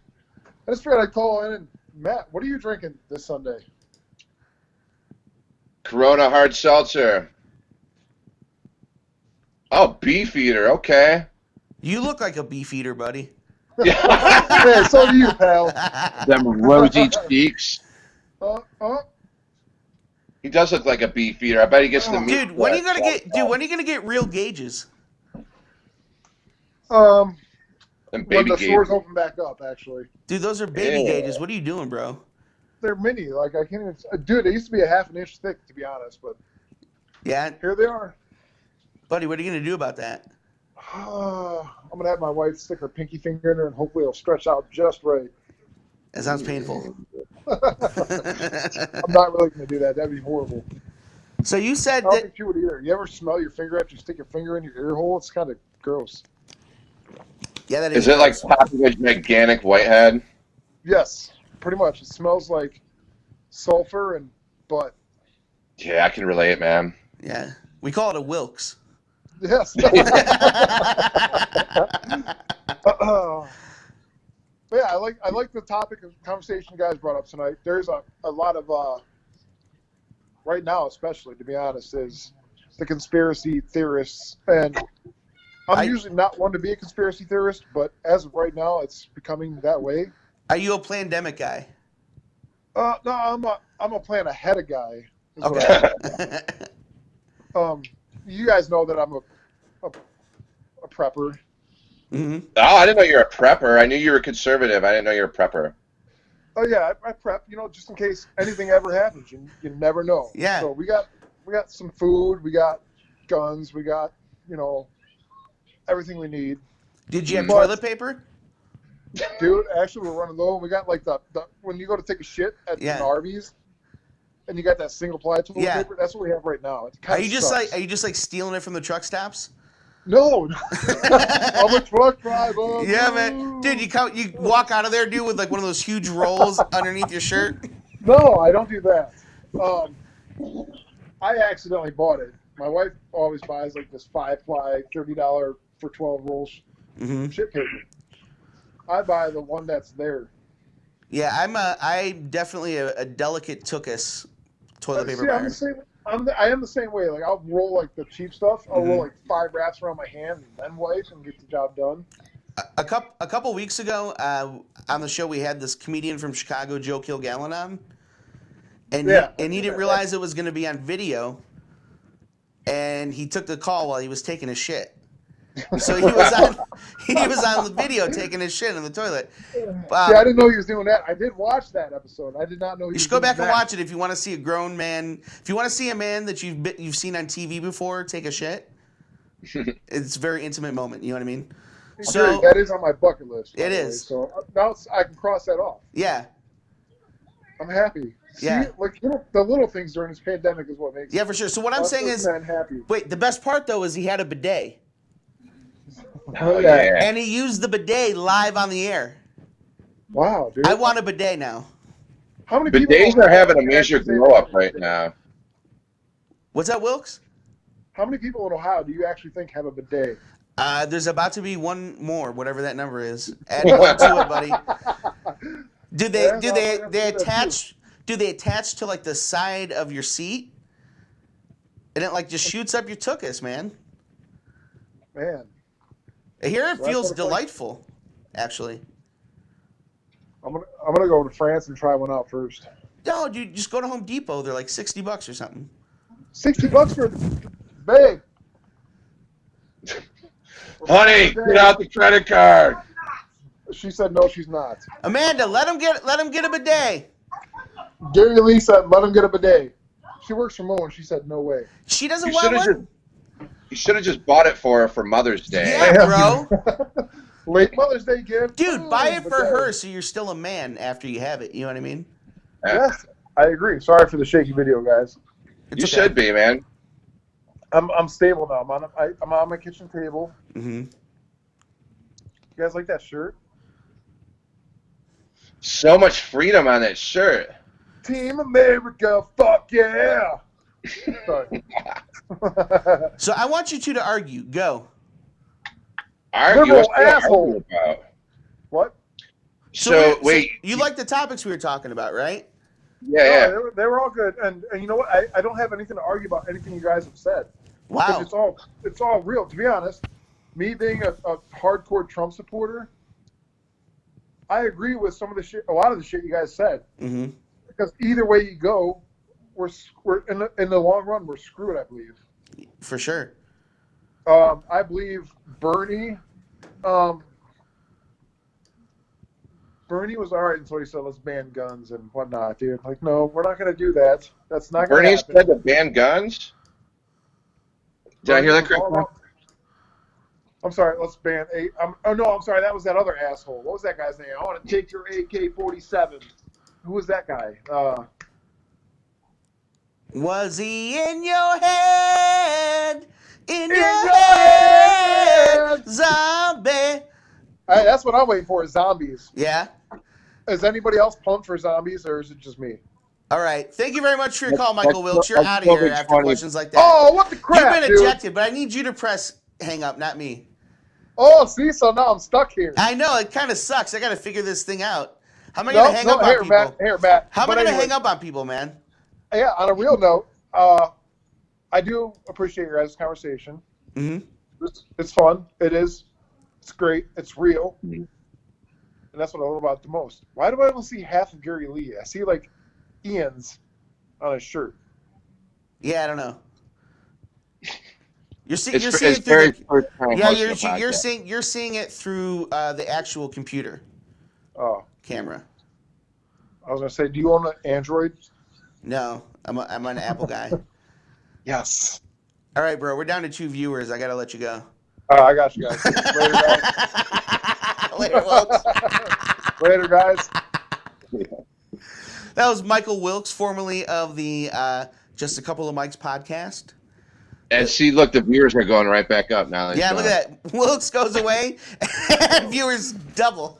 I just figured I'd call in and Matt, what are you drinking this Sunday? Corona hard seltzer. Oh, Beefeater. Okay. You look like a beef eater, buddy. Yeah. Hey, so do you, pal. Them rosy cheeks. Uh, He does look like a Beefeater. I bet he gets the meat. Dude, when are you gonna get real gauges? when Them baby the gauges. stores open back up, actually. Dude, those are baby Yeah. gauges. What are you doing, bro? They're mini. Like, I can't even... Dude, they used to be a half an inch thick, to be honest, but Yeah, here they are. buddy, what are you gonna do about that? I'm going to have my wife stick her pinky finger in there, and hopefully it'll stretch out just right. That sounds painful. I'm not really going to do that. That'd be horrible. So you said I don't that. think you would either. You ever smell your finger after you stick your finger in your ear hole? It's kind of gross. Yeah, that Is it like gross. Poppy's gigantic whitehead? Yes, pretty much. It smells like sulfur and butt. Yeah, I can relate, man. Yeah, we call it a Wilkes. Yes. But yeah, I like the topic of conversation you guys brought up tonight. There's a lot of right now, especially to be honest, is the conspiracy theorists, and I'm usually not one to be a conspiracy theorist, but as of right now, it's becoming that way. Are you a pandemic guy? No, I'm a plan ahead of guy. is what I Okay. am. You guys know that I'm a prepper. hmm Oh, I didn't know you were a prepper. I knew you were conservative. I didn't know you were a prepper. Oh yeah, I prep. Just in case anything ever happens. You never know. Yeah. So we got some food. We got guns. We got everything we need. Did you have But- toilet paper? Dude, actually, we're running low. We got like the when you go to take a shit at Yeah. an Arby's, and you got that single ply toilet Yeah. paper. That's what we have right now. It Are kinda you just sucks. like stealing it from the truck stops? No. I'm a truck driver. Yeah, man. Dude, you walk out of there, dude, with like one of those huge rolls underneath your shirt. No, I don't do that. I accidentally bought it. My wife always buys like this 5-ply, $30 for 12 rolls hmm shit paper. I buy the one that's there. Yeah, I'm definitely a delicate tookus toilet paper See, I'm buyer. the same. I am the same way. Like I'll roll like the cheap stuff. I'll roll like 5 wraps around my hand and then wipe and get the job done. A couple weeks ago, on the show, we had this comedian from Chicago, Joe Kilgallen, on, and Yeah. he didn't realize it was going to be on video, and he took the call while he was taking a shit. So he was on the video taking his shit in the toilet. See, I didn't know he was doing that. I did watch that episode. I did not know he You was should go doing back and that. watch it if you want to see a grown man. If you want to see a man that you've seen on TV before take a shit, it's a very intimate moment. You know what I mean? So that is on my bucket list. by It the way. is. So now I can cross that off. yeah, I'm happy. See, Yeah. like the little things during this pandemic is what makes yeah, for sure. So what I'm us saying as is, men happy. wait, the best part though is he had a bidet, Oh, yeah. and he used the bidet live on the air. Wow, dude. I want a bidet now. How many people Bidets know are how having a to major actually say glow up that? right now. What's that, Wilkes? How many people in Ohio do you actually think have a bidet? There's about to be one more, whatever that number is. Add one to it, buddy. Do they Yeah, do no, they I have to they do that attach? Do they attach to like the side of your seat? And it like just shoots up your tuchus, man. Man, Here it Well, feels that's what it's like. delightful, actually. I'm gonna go to France and try one out first. No, dude, just go to Home Depot. They're like $60 or something. $60 for babe. Honey, get out the credit card. She said no, she's not. Amanda, let him get a bidet. Gary Lee said let him get a bidet. She works for Mo and she said no way. She doesn't You want should have one. You should have just bought it for her for Mother's Day. Yeah, bro. Late Mother's Day gift. Dude, buy it for bidet. her so you're still a man after you have it. You know what I mean? Yes, I agree. Sorry for the shaky video, guys. It's You okay. should be, man. I'm stable now. I'm on my kitchen table. Mm-hmm. You guys like that shirt? So much freedom on that shirt. Team America, fuck yeah! Sorry. So I want you two to argue. Go. Argue? Liberal What's there to asshole. argue about? What? So wait. you like the topics we were talking about, right? Yeah. No, they were all good, and you know what? I don't have anything to argue about anything you guys have said. Wow. Because it's all real. To be honest, me being a hardcore Trump supporter, I agree with a lot of the shit you guys said. Mm-hmm. Because either way you go, we're in the long run we're screwed. I believe. For sure. I believe Bernie. Bernie was all right until he said let's ban guns and whatnot, dude. Like, no, we're not going to do that. That's not going to happen. Bernie said to ban guns? Did I hear that correctly? I'm sorry, let's ban I'm sorry, that was that other asshole. What was that guy's name? I want to take your AK-47. Who was that guy? Was he in your head? In your head, zombie. That's what I'm waiting for, is zombies. Yeah. Is anybody else pumped for zombies, or is it just me? All right. Thank you very much for your call, Michael Wilkes. You're out of here after questions like that. Oh, what the crap, You've been dude. ejected, but I need you to press hang up, not me. Oh, see, so now I'm stuck here. I know, it kind of sucks. I got to figure this thing out. How am I going to hang up on people? Matt. How am I going to hang up on people, man? Yeah, on a real note, I do appreciate your guys' conversation. Mm-hmm. It's fun. It is. It's great. It's real. Mm-hmm. And that's what I love about it the most. Why do I only see half of Gary Lee? I see, like, Ian's on his shirt. Yeah, I don't know. You're seeing It's it through very the, first time yeah, hosting a you're podcast. seeing it through the actual computer Oh, camera. I was gonna say, do you own an Android? No, I'm an Apple guy. Yes. All right, bro, we're down to 2 viewers. I got to let you go. I got you guys. Later, guys. Later, folks. Later, guys. That was Michael Wilkes, formerly of the Just a Couple of Mics podcast. And see, look, the viewers are going right back up now. Yeah, look at that. Wilkes goes away, and viewers double.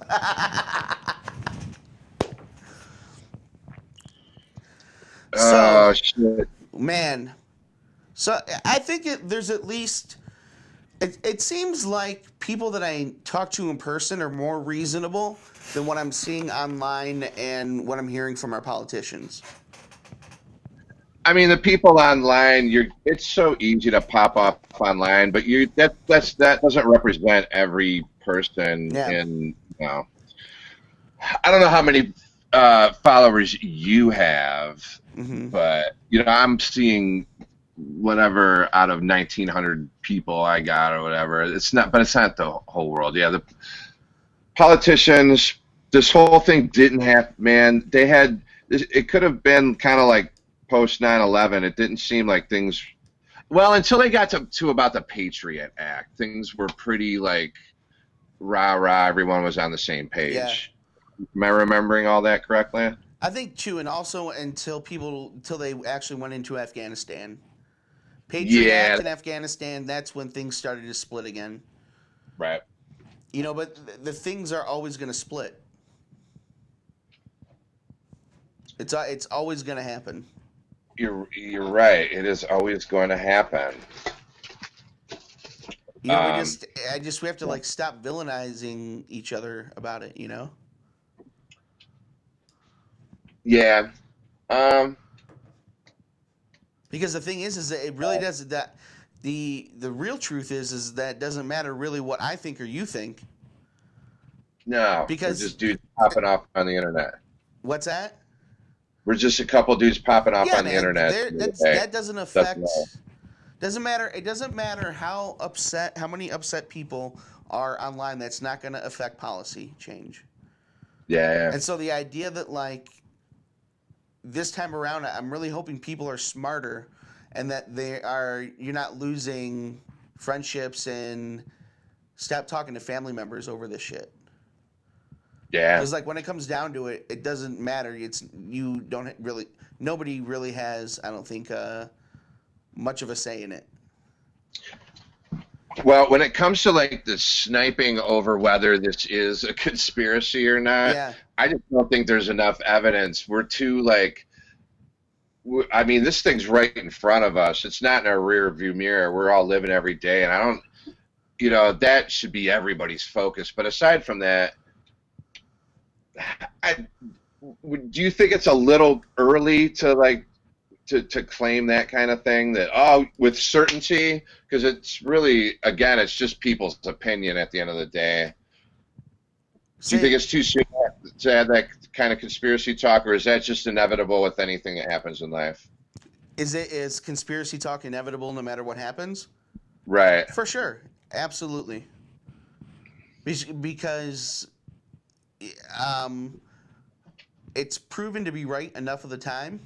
Oh, shit. Man. So I think there's at least... It seems like people that I talk to in person are more reasonable than what I'm seeing online and what I'm hearing from our politicians. I mean, the people online, it's so easy to pop up online, but that doesn't represent every person. Yeah. In, I don't know how many followers you have, Mm-hmm. but I'm seeing whatever out of 1,900 people I got or whatever. It's not the whole world. Yeah, the politicians. This whole thing didn't happen, man. It could have been kind of like post 9/11. It didn't seem like things. Well, until they got to about the Patriot Act, things were pretty like rah rah. Everyone was on the same page. Yeah. Am I remembering all that correctly? I think too, and also until they actually went into Afghanistan. Patriot Act in Afghanistan, that's when things started to split again. Right. But the things are always going to split. It's always going to happen. You're right. It is always going to happen. We have to like stop villainizing each other about it. Yeah. Because the thing is that it really does that. The real truth is that it doesn't matter really what I think or you think. No, because we're just dudes popping off on the internet. What's that? We're just a couple dudes popping off on man, the internet. That doesn't affect. Doesn't matter. It doesn't matter how many upset people are online. That's not going to affect policy change. Yeah. And so the idea that like this time around, I'm really hoping people are smarter, and that you're not losing friendships and stop talking to family members over this shit. Yeah. Because like when it comes down to it, it doesn't matter. Nobody really has, I don't think, much of a say in it. Well, when it comes to like the sniping over whether this is a conspiracy or not, Yeah. I just don't think there's enough evidence. We're too like, I mean, this thing's right in front of us. It's not in our rear view mirror. We're all living every day, and I don't, that should be everybody's focus. But aside from that, I, do you think it's a little early to like to claim that kind of thing that with certainty, because it's really, again, it's just people's opinion at the end of the day. Do you think it's too soon to add that kind of conspiracy talk, or is that just inevitable with anything that happens in life? Is conspiracy talk inevitable no matter what happens? Right. For sure, absolutely. Because it's proven to be right enough of the time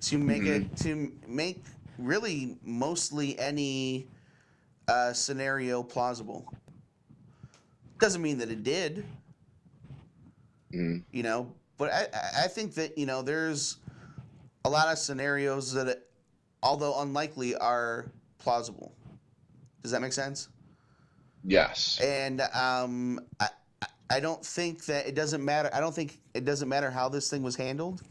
to make really mostly any scenario plausible. Doesn't mean that it did, but I think that there's a lot of scenarios that, although unlikely, are plausible. Does that make sense? Yes. And I don't think that it doesn't matter. I don't think it doesn't matter how this thing was handled.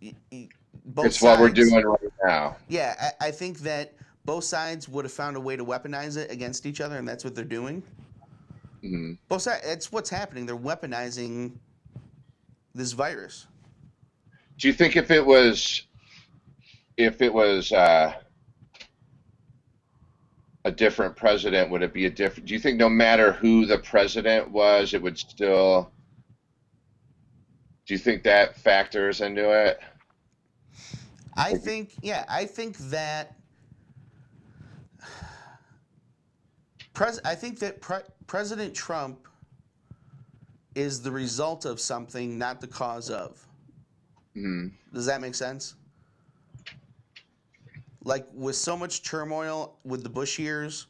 It's what we're doing right now. Yeah, I think that both sides would have found a way to weaponize it against each other, and that's what they're doing. Mm-hmm. Both sides, it's what's happening. They're weaponizing this virus. Do you think if it was a different president, would it be a different? Do you think no matter who the president was, it would still? Do you think that factors into it? I think that President Trump is the result of something, not the cause of. Mm-hmm. Does that make sense? Like, with so much turmoil with the Bush years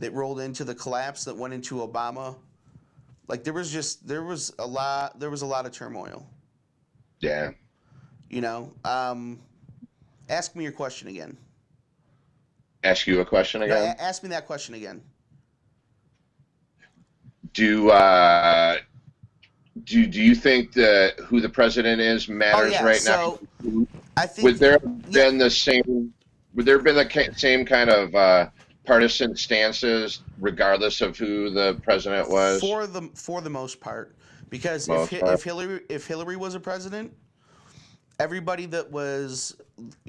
that rolled into the collapse that went into Obama, like there was a lot of turmoil. Yeah. Ask me your question again. Ask you a question again? No, ask me that question again. Do you think that who the president is matters right now? I think would there have been the same kind of partisan stances regardless of who the president was? For the most part, because if Hillary was a president, everybody that was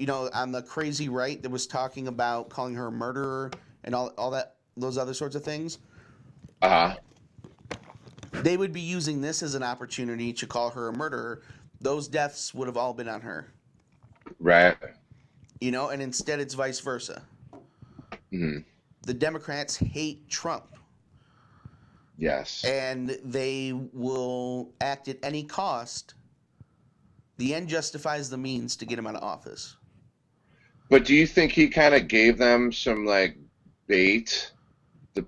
on the crazy right that was talking about calling her a murderer and all that, those other sorts of things, they would be using this as an opportunity to call her a murderer. Those deaths would have all been on her. Right. And instead it's vice versa. Mm-hmm. The Democrats hate Trump. Yes. And they will act at any cost. The end justifies the means to get him out of office. But do you think he kind of gave them some like bait?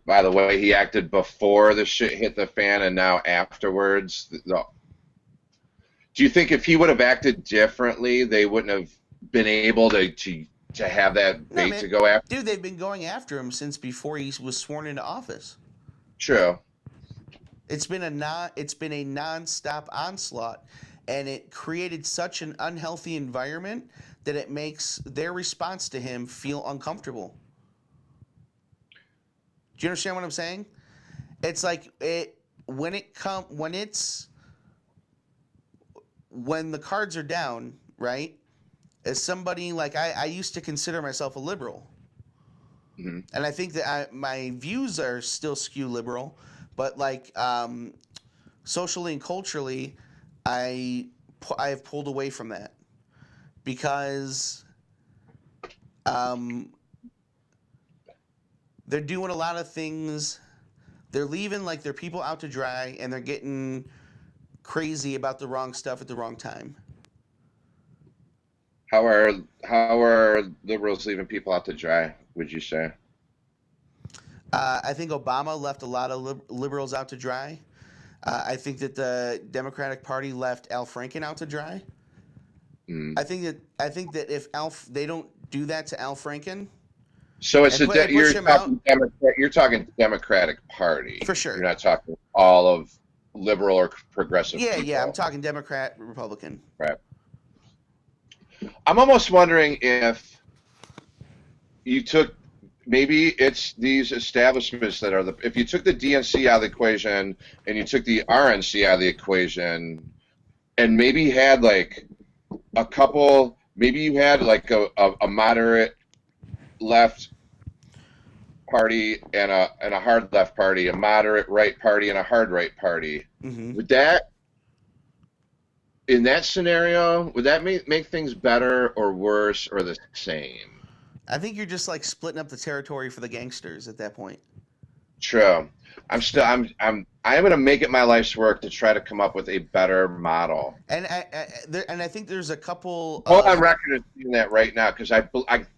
By the way, he acted before the shit hit the fan and now afterwards. Do you think if he would have acted differently, they wouldn't have been able to have that bait to go after? Dude, they've been going after him since before he was sworn into office. True. It's been a nonstop onslaught, and it created such an unhealthy environment that it makes their response to him feel uncomfortable. Do you understand what I'm saying? It's like when the cards are down, right? As somebody like I used to consider myself a liberal, mm-hmm. and I think that my views are still skew liberal, but like socially and culturally, I have pulled away from that because they're doing a lot of things. They're leaving like their people out to dry, and they're getting crazy about the wrong stuff at the wrong time. How are liberals leaving people out to dry, would you say? I think Obama left a lot of liberals out to dry. I think that the Democratic Party left Al Franken out to dry. Mm. I think that if they don't do that to Al Franken, So it's and push him out. You're talking Democratic Party. For sure. You're not talking all of liberal or progressive Yeah, people. yeah. I'm talking Democrat, Republican. Right. I'm almost wondering if you took, maybe it's these establishments that are if you took the DNC out of the equation and you took the RNC out of the equation and maybe had like a couple, maybe you had like a moderate left party and a hard left party, a moderate right party and a hard right party. Mm-hmm. Would that, in that scenario, would that make things better or worse or the same? I think you're just like splitting up the territory for the gangsters at that point. True. I'm going to make it my life's work to try to come up with a better model. And I think there's a couple. Hold on record of doing that right now because I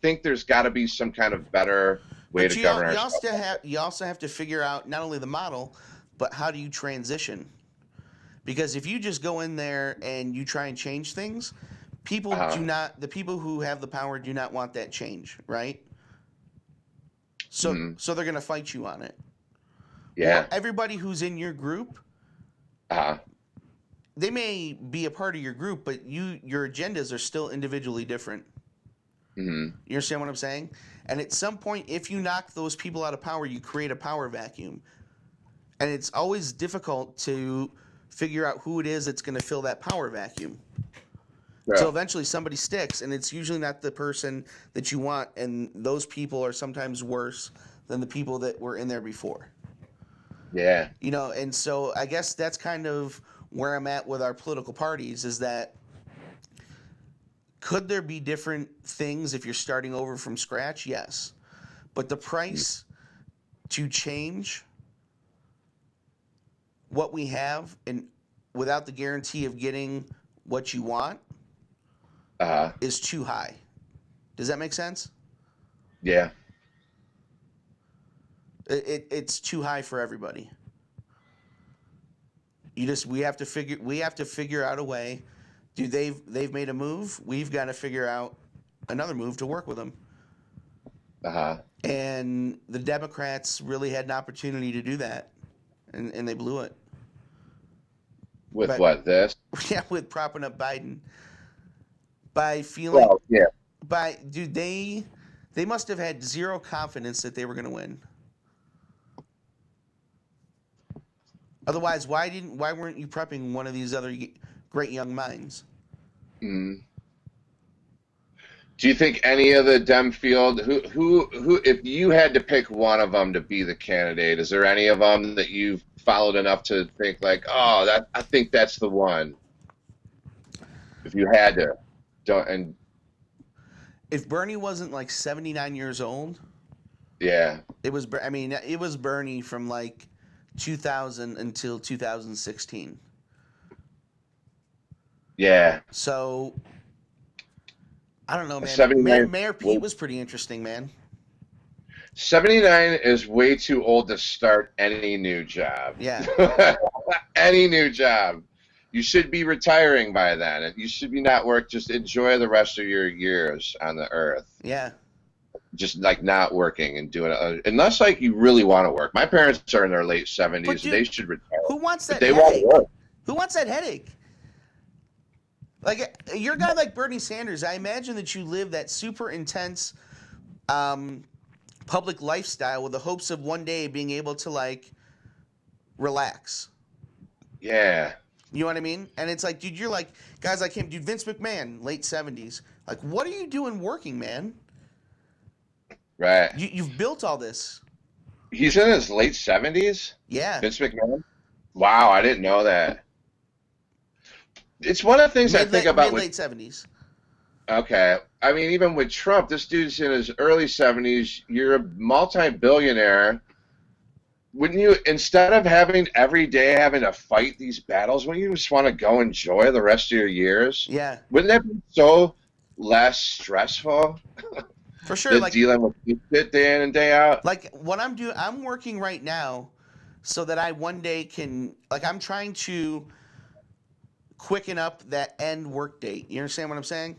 think there's got to be some kind of better way to govern ourselves. You also have to figure out not only the model, but how do you transition? Because if you just go in there and you try and change things, people do not. The people who have the power do not want that change, right? So they're going to fight you on it. Yeah. Well, everybody who's in your group, they may be a part of your group, but your agendas are still individually different. Mm-hmm. You understand what I'm saying? And at some point, if you knock those people out of power, you create a power vacuum. And it's always difficult to figure out who it is that's going to fill that power vacuum. Yeah. So eventually somebody sticks, and it's usually not the person that you want, and those people are sometimes worse than the people that were in there before. Yeah. You know, and so I guess that's kind of where I'm at with our political parties is that could there be different things if you're starting over from scratch? Yes. But the price to change what we have and without the guarantee of getting what you want is too high. Does that make sense? Yeah. It's too high for everybody. We have to figure out a way. Dude, they've made a move. We've got to figure out another move to work with them. And the Democrats really had an opportunity to do that, and they blew it. With what, this? Yeah, with propping up Biden. By feeling, well, yeah. Dude, they must have had zero confidence that they were going to win. Otherwise, why weren't you prepping one of these other great young minds? Mm. Do you think any of the Dem field who if you had to pick one of them to be the candidate, is there any of them that you've followed enough to think like, oh, I think that's the one? If you had to, if Bernie wasn't like 79 years old, yeah, it was Bernie from like 2000 until 2016. Yeah. So I don't know, man. Mayor Pete was pretty interesting, man. 79 is way too old to start any new job. Yeah. Any new job. You should be retiring by then. You should be not work. Just enjoy the rest of your years on the earth. Yeah. Just like not working and doing it. Unless like you really want to work. My parents are in their late 70s. But dude, they should retire. Who wants that they headache? Want to work. Who wants that headache? Like, you're a guy like Bernie Sanders. I imagine that you live that super intense public lifestyle with the hopes of one day being able to, like, relax. Yeah. You know what I mean? And it's like, dude, you're like, guys like him, dude, Vince McMahon, late 70s. Like, what are you doing working, man? Right. You've built all this. He's in his late 70s? Yeah. Vince McMahon? Wow, I didn't know that. It's one of the things I think about with late 70s. Okay. I mean, even with Trump, this dude's in his early 70s. You're a multi-billionaire. Wouldn't you, instead of every day having to fight these battles, wouldn't you just want to go enjoy the rest of your years? Yeah. Wouldn't that be so less stressful? For sure. Like dealing with shit day in and day out? Like what I'm doing, I'm working right now so that I one day can, like I'm trying to quicken up that end work date. You understand what I'm saying?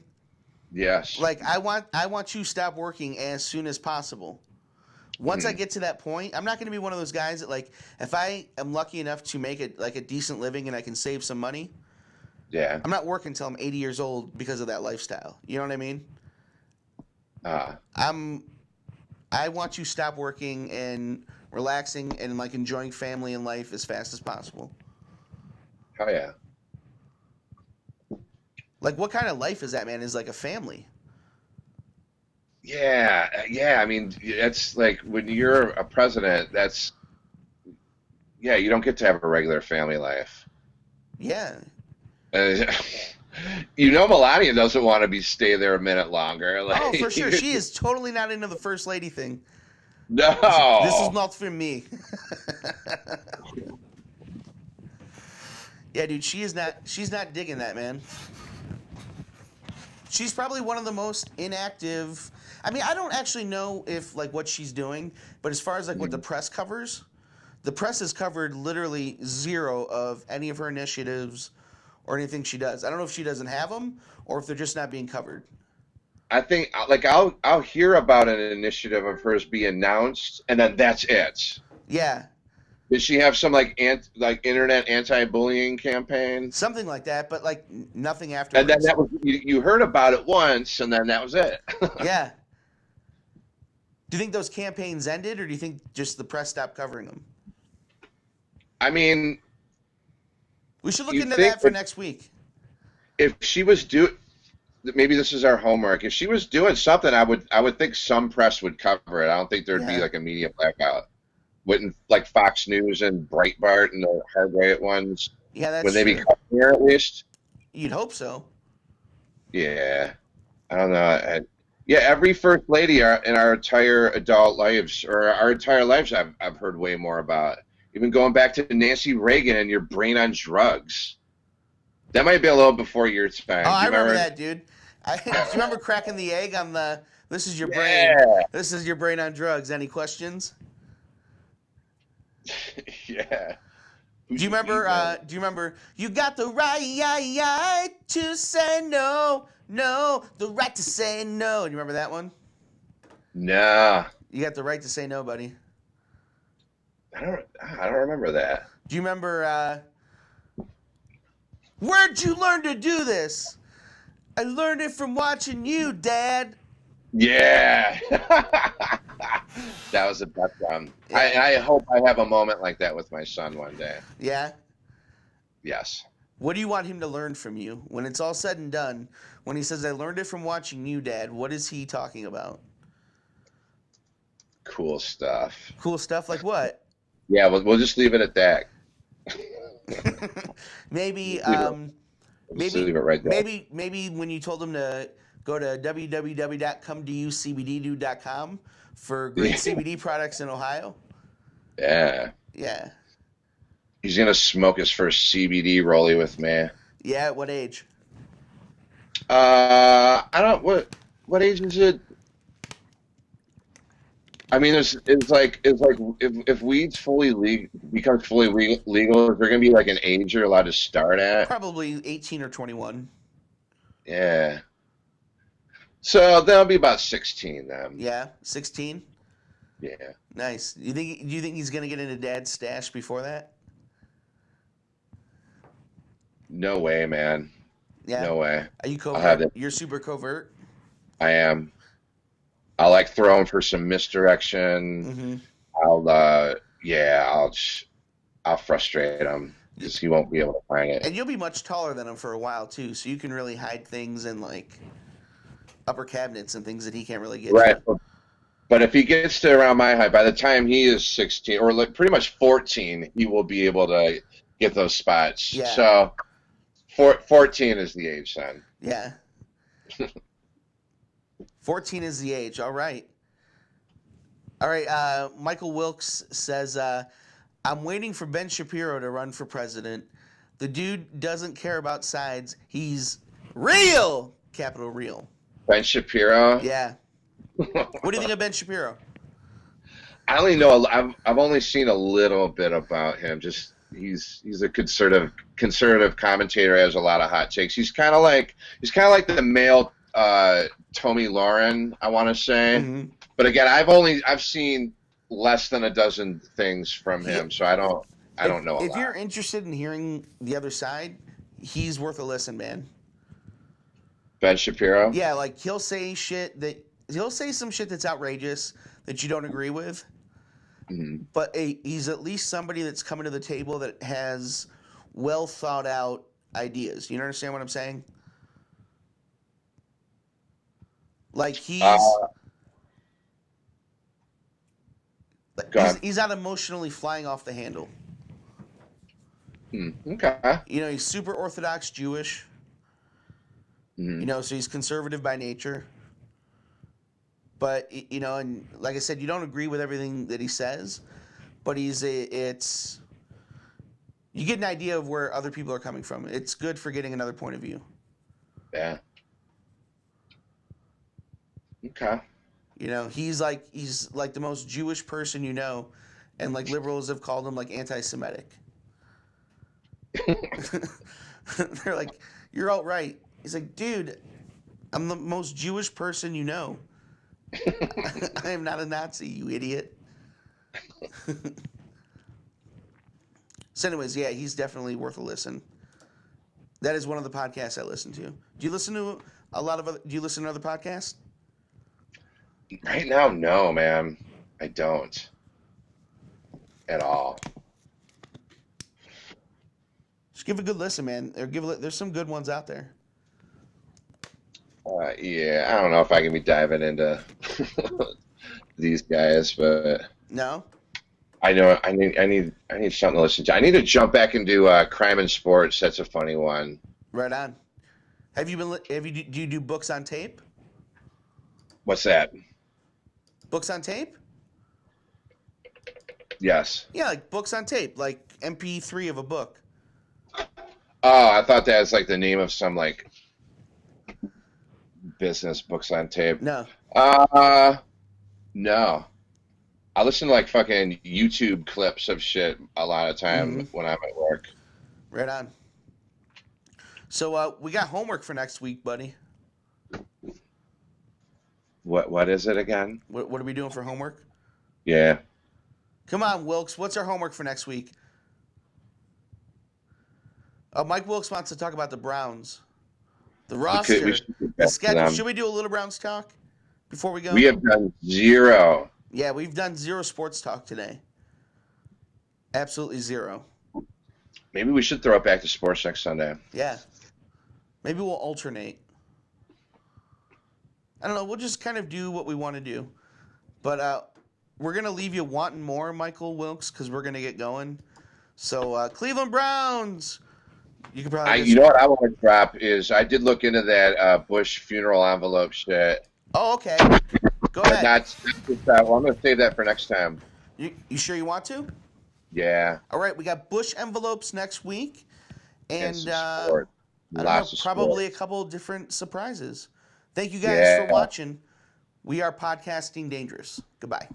Yes. Like I want you to stop working as soon as possible. Once I get to that point, I'm not going to be one of those guys that, like, if I am lucky enough to make it like a decent living and I can save some money, Yeah. I'm not working until I'm 80 years old because of that lifestyle. You know what I mean? I want you to stop working and relaxing and like enjoying family and life as fast as possible. Oh yeah. Like, what kind of life is that, man? Is like a family. Yeah, yeah. I mean, it's like when you're a president, you don't get to have a regular family life. Yeah. Uh, Melania doesn't want to stay there a minute longer. Like, Oh, for sure. She is totally not into the first lady thing. No. This is not for me. Yeah, dude, she's not digging that, man. She's probably one of the most inactive. I mean, I don't actually know if like what she's doing, but as far as like what the press covers, the press has covered literally zero of any of her initiatives or anything she does. I don't know if she doesn't have them or if they're just not being covered. I think like I'll hear about an initiative of hers be announced, and then that's it. Yeah. Did she have some like internet anti-bullying campaign? Something like that, but like nothing afterwards. And then that was you heard about it once, and then that was it. Yeah. Do you think those campaigns ended, or do you think just the press stopped covering them? I mean, we should look into that for next week. If she was maybe this is our homework. If she was doing something, I would think some press would cover it. I don't think there'd be like a media blackout. Wouldn't like Fox News and Breitbart and the hard right ones? Yeah, that's would they true. be covering her at least? You'd hope so. Yeah, I don't know. Yeah, every first lady in our entire adult lives, or our entire lives, I've heard way more about. Even going back to Nancy Reagan and your brain on drugs. That might be a little before your time. Oh, I remember that, dude. Do you remember cracking the egg on the, this is your brain. This is your brain on drugs. Any questions? Yeah. Do you remember, you got the right to say no, the right to say no. Do you remember that one? Nah. You got the right to say no, buddy. I don't remember that. Do you remember, where'd you learn to do this? I learned it from watching you, Dad. Yeah. That was the best one. Yeah. I hope I have a moment like that with my son one day. Yeah? Yes. What do you want him to learn from you? When it's all said and done, when he says, I learned it from watching you, Dad, what is he talking about? Cool stuff. Cool stuff like what? Yeah, we'll just leave it at that. Maybe leave it right there. Maybe when you told him to go to www.cometoyouscbddude.com for great CBD products in Ohio. Yeah. Yeah. He's gonna smoke his first CBD rollie with me. Yeah, at what age? I don't. What age is it? I mean, it's like if weed's becomes fully legal, is there gonna be like an age you're allowed to start at? Probably 18 or 21. Yeah. So that'll be about 16 then. Yeah, 16. Yeah. Nice. Do you think he's gonna get into Dad's stash before that? No way, man. Yeah. No way. Are you covert? You're super covert. I am. I like throwing for some misdirection. Mm-hmm. I'll frustrate him because he won't be able to find it. And you'll be much taller than him for a while too, so you can really hide things in like upper cabinets and things that he can't really get right. to. But if he gets to around my height, by the time he is 16 or like pretty much 14, he will be able to get those spots. Yeah. So 14 is the age, son. Yeah. 14 is the age. All right. All right. Michael Wilkes says, I'm waiting for Ben Shapiro to run for president. The dude doesn't care about sides. He's real. Capital real. Ben Shapiro? Yeah. What do you think of Ben Shapiro? I only know. I've only seen a little bit about him. Just he's a conservative commentator. Has a lot of hot takes. He's kind of like the male Tommy Lauren, I want to say. Mhm. But again, I've seen less than a dozen things from him, so I don't know a If you're lot. interested in hearing the other side, he's worth a listen, man. Ben Shapiro. Yeah, like he'll say some shit that's outrageous that you don't agree with, Mhm. but he's at least somebody that's coming to the table that has well thought out ideas. You understand what I'm saying? Like he's Uh, Go he's on. he's not emotionally flying off the handle. Okay. You know, he's super orthodox Jewish. You Mhm. know, so he's conservative by nature. But you know, and like I said, you don't agree with everything that he says, but it's you get an idea of where other people are coming from. It's good for getting another point of view. Yeah. Okay. You know, he's like the most Jewish person you know, and like liberals have called him like anti-Semitic. They're like, you're all right. He's like, dude, I'm the most Jewish person you know. I am not a Nazi, you idiot. So, anyways, yeah, he's definitely worth a listen. That is one of the podcasts I listen to. Do you listen to a lot of other? Do you listen to other podcasts? Right now, no, man. I don't at all. Just give a good listen, man. There's some good ones out there. Yeah, I don't know if I can be diving into these guys, but No, I know I need something to listen to. I need to jump back into crime and sports. That's a funny one. right on. Do you do books on tape? What's that? Books on tape? Yes. Yeah, like books on tape, like MP3 of a book. Oh, I thought that was like the name of some like business books on tape. No. Uh, no. I listen to like fucking YouTube clips of shit a lot of Mm-hmm. time when I'm at work. Right on. So we got homework for next week, buddy. What is it again? What are we doing for homework? Yeah. Come on, Wilkes. What's our homework for next week? Mike Wilkes wants to talk about the Browns, the We roster, should get the back to schedule. them. Should we do a little Browns talk before we go? We have done zero. Yeah, we've done zero sports talk today. Absolutely zero. Maybe we should throw it back to sports next Sunday. Yeah. Maybe we'll alternate. I don't know. We'll just kind of do what we want to do. But we're going to leave you wanting more, Michael Wilkes, because we're going to get going. So, Cleveland Browns. You can probably You know what I want to drop is I did look into that Bush funeral envelope shit. Oh, okay. Go But ahead. not just that. Well, I'm going to save that for next time. You sure you want to? Yeah. All right. We got Bush envelopes next week. And some sport. I don't Lots know, of probably sport. a couple of different surprises. Thank you guys Yeah. for watching. We are podcasting dangerous. Goodbye.